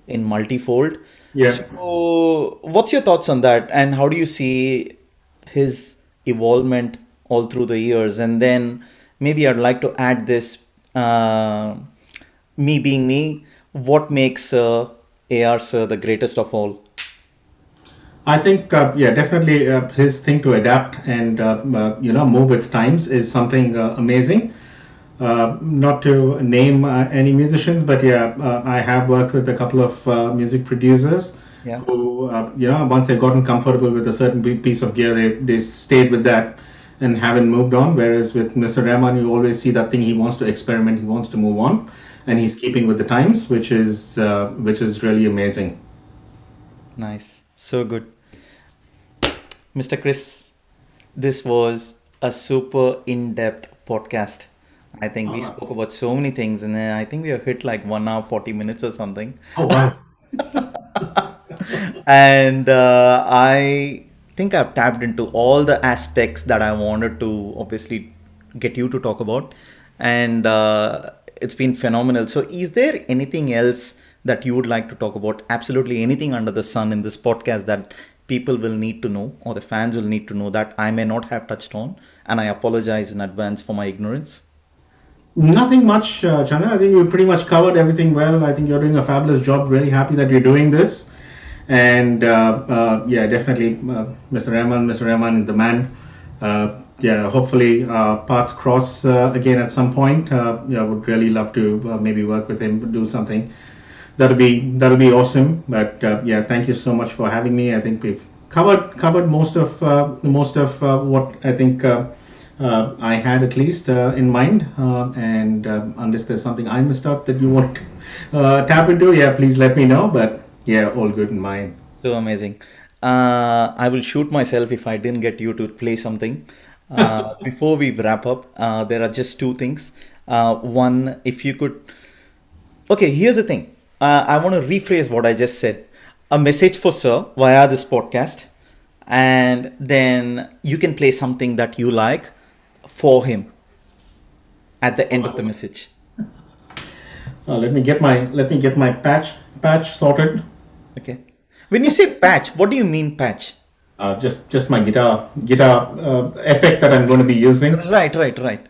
in multifold. Yeah. So, what's your thoughts on that, and how do you see his evolvement all through the years? And then maybe I'd like to add this, uh, me being me, what makes AR Sir the greatest of all? I think, yeah, definitely his thing to adapt and move with times is something amazing. Not to name any musicians, but yeah, I have worked with a couple of music producers Yeah. who, once they've gotten comfortable with a certain piece of gear, they stayed with that and haven't moved on. Whereas with Mr. Rahman, you always see that thing. He wants to experiment, he wants to move on, and he's keeping with the times, which is really amazing. Nice. So good. Mr. Chris, this was a super in-depth podcast. I think we spoke about so many things, and then I think we have hit like 1 hour 40 minutes or something. Oh wow. And I think I've tapped into all the aspects that I wanted to obviously get you to talk about, and it's been phenomenal. So, is there anything else that you would like to talk about? Absolutely anything under the sun in this podcast that people will need to know, or the fans will need to know, that I may not have touched on, and I apologize in advance for my ignorance. Nothing much, Chana. I think you pretty much covered everything well. I think you're doing a fabulous job. Really happy that you're doing this. And yeah, definitely, Mr. Rahman is the man. Yeah, hopefully paths cross again at some point. Yeah, I would really love to maybe work with him, do something. That'll be awesome. But yeah, thank you so much for having me. I think we've covered most of what I think. I had at least in mind, and unless there's something I missed out that you want to tap into, yeah, please let me know. But yeah, all good in mind. So amazing. I will shoot myself if I didn't get you to play something. Before we wrap up, there are just two things. One, if you could. Okay, here's the thing. I want to rephrase what I just said. A message for Sir via this podcast, and then you can play something that you like for him at the end of the message. Let me get my patch sorted. Okay. When you say patch, what do you mean patch? Just my guitar effect that I'm going to be using. Right, right, right.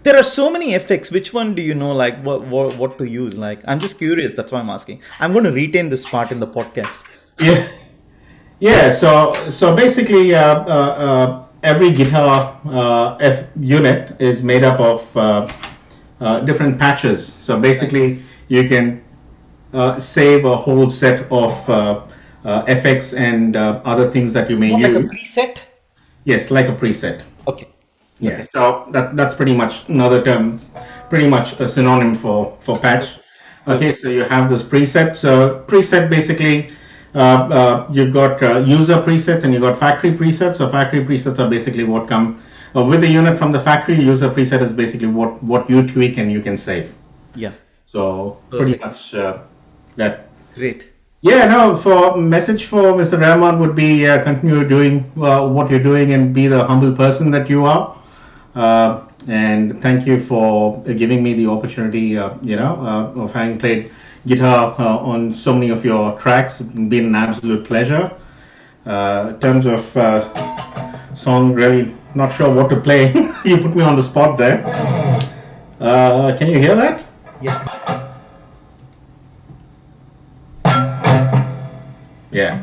There are so many effects. Which one do you know, like what to use? Like, I'm just curious. That's why I'm asking. I'm going to retain this part in the podcast. Yeah. Yeah, so basically, every guitar unit is made up of different patches. So Right. basically, you can save a whole set of effects and other things that you may More like a use. preset? Yes, like a preset. Okay. Yeah, Okay. so that's pretty much another term, pretty much a synonym for patch. Okay, Perfect. so you have this preset. So preset basically, you've got user presets and you've got factory presets. So factory presets are basically what come with the unit from the factory. User preset is basically what you tweak and you can save. Yeah. So pretty Perfect. much that. Great. Yeah, no, for message for Mr. Rahman would be continue doing what you're doing and be the humble person that you are. And thank you for giving me the opportunity, of having played guitar on so many of your tracks. It's been an absolute pleasure. In terms of song, really not sure what to play. You put me on the spot there. Can you hear that? Yes. Yeah.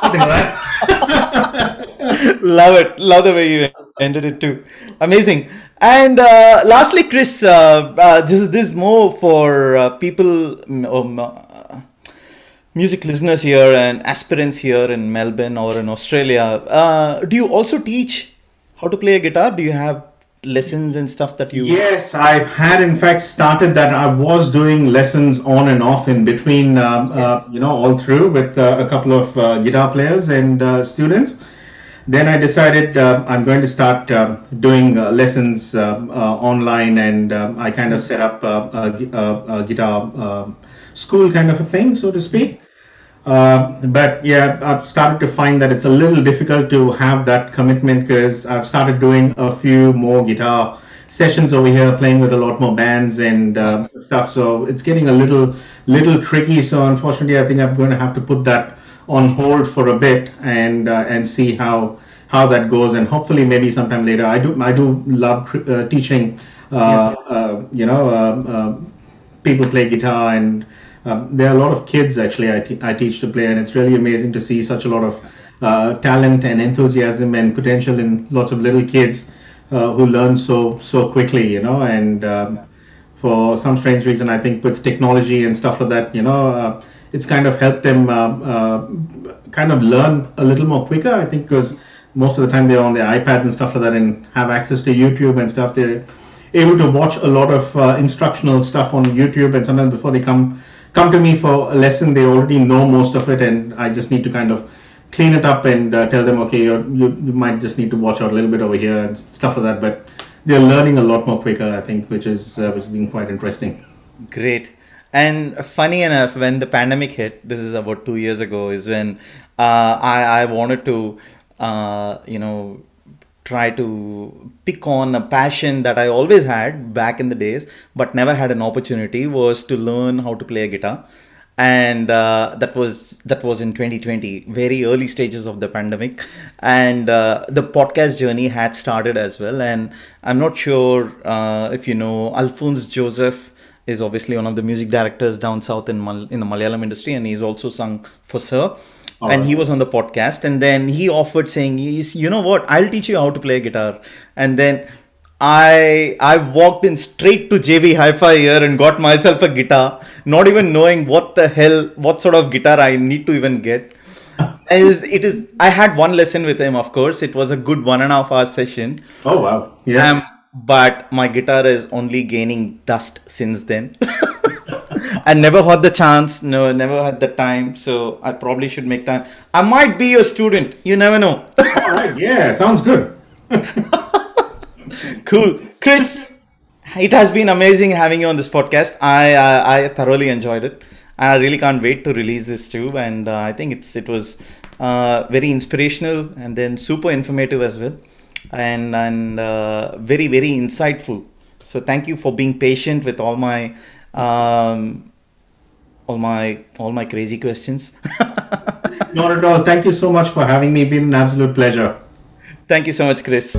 Something like that. Love it. Love the way you ended it too. Amazing. And lastly, Chris, this is more for people, music listeners here and aspirants here in Melbourne or in Australia. Do you also teach how to play a guitar? Do you have lessons and stuff that you? Yes, I've had in fact started that. I was doing lessons on and off in between, all through with a couple of guitar players and students. Then I decided I'm going to start doing lessons online, and I kind of set up a guitar school kind of a thing, so to speak. But yeah, I've started to find that it's a little difficult to have that commitment because I've started doing a few more guitar sessions over here, playing with a lot more bands and stuff. So it's getting a little tricky. So unfortunately, I think I'm going to have to put that on hold for a bit and see how that goes. And hopefully, maybe sometime later. I do love teaching. People play guitar, and there are a lot of kids actually I teach to play, and it's really amazing to see such a lot of talent and enthusiasm and potential in lots of little kids who learn so quickly, and for some strange reason, I think with technology and stuff like that, it's kind of helped them kind of learn a little more quicker, I think, because most of the time they're on their iPads and stuff like that and have access to YouTube and stuff. They're able to watch a lot of instructional stuff on YouTube, and sometimes before they come to me for a lesson, they already know most of it, and I just need to kind of clean it up and tell them, okay, you might just need to watch out a little bit over here and stuff like that. But they're learning a lot more quicker, I think, which is been quite interesting. Great. And funny enough, when the pandemic hit, this is about 2 years ago, is when I wanted to, try to pick on a passion that I always had back in the days, but never had an opportunity, was to learn how to play a guitar. And that was in 2020, very early stages of the pandemic, and the podcast journey had started as well. And I'm not sure if you know Alphonse Joseph is obviously one of the music directors down south in the Malayalam industry, and he's also sung for Sir. All And right. he was on the podcast, and then he offered saying, you know what, I'll teach you how to play guitar. And then I walked in straight to JV Hi-Fi here and got myself a guitar, not even knowing what sort of guitar I need to even get. I had one lesson with him, of course. It was a good 1.5 hour session. Oh wow, yeah. But my guitar is only gaining dust since then. I never had the chance, no, never had the time. So I probably should make time. I might be your student. You never know. All right, yeah, sounds good. Cool. Chris, it has been amazing having you on this podcast. I thoroughly enjoyed it. I really can't wait to release this too. And I think it was very inspirational and then super informative as well. And very, very insightful. So thank you for being patient with um, all my crazy questions. Not at all. Thank you so much for having me. Been an absolute pleasure. Thank you so much, Chris.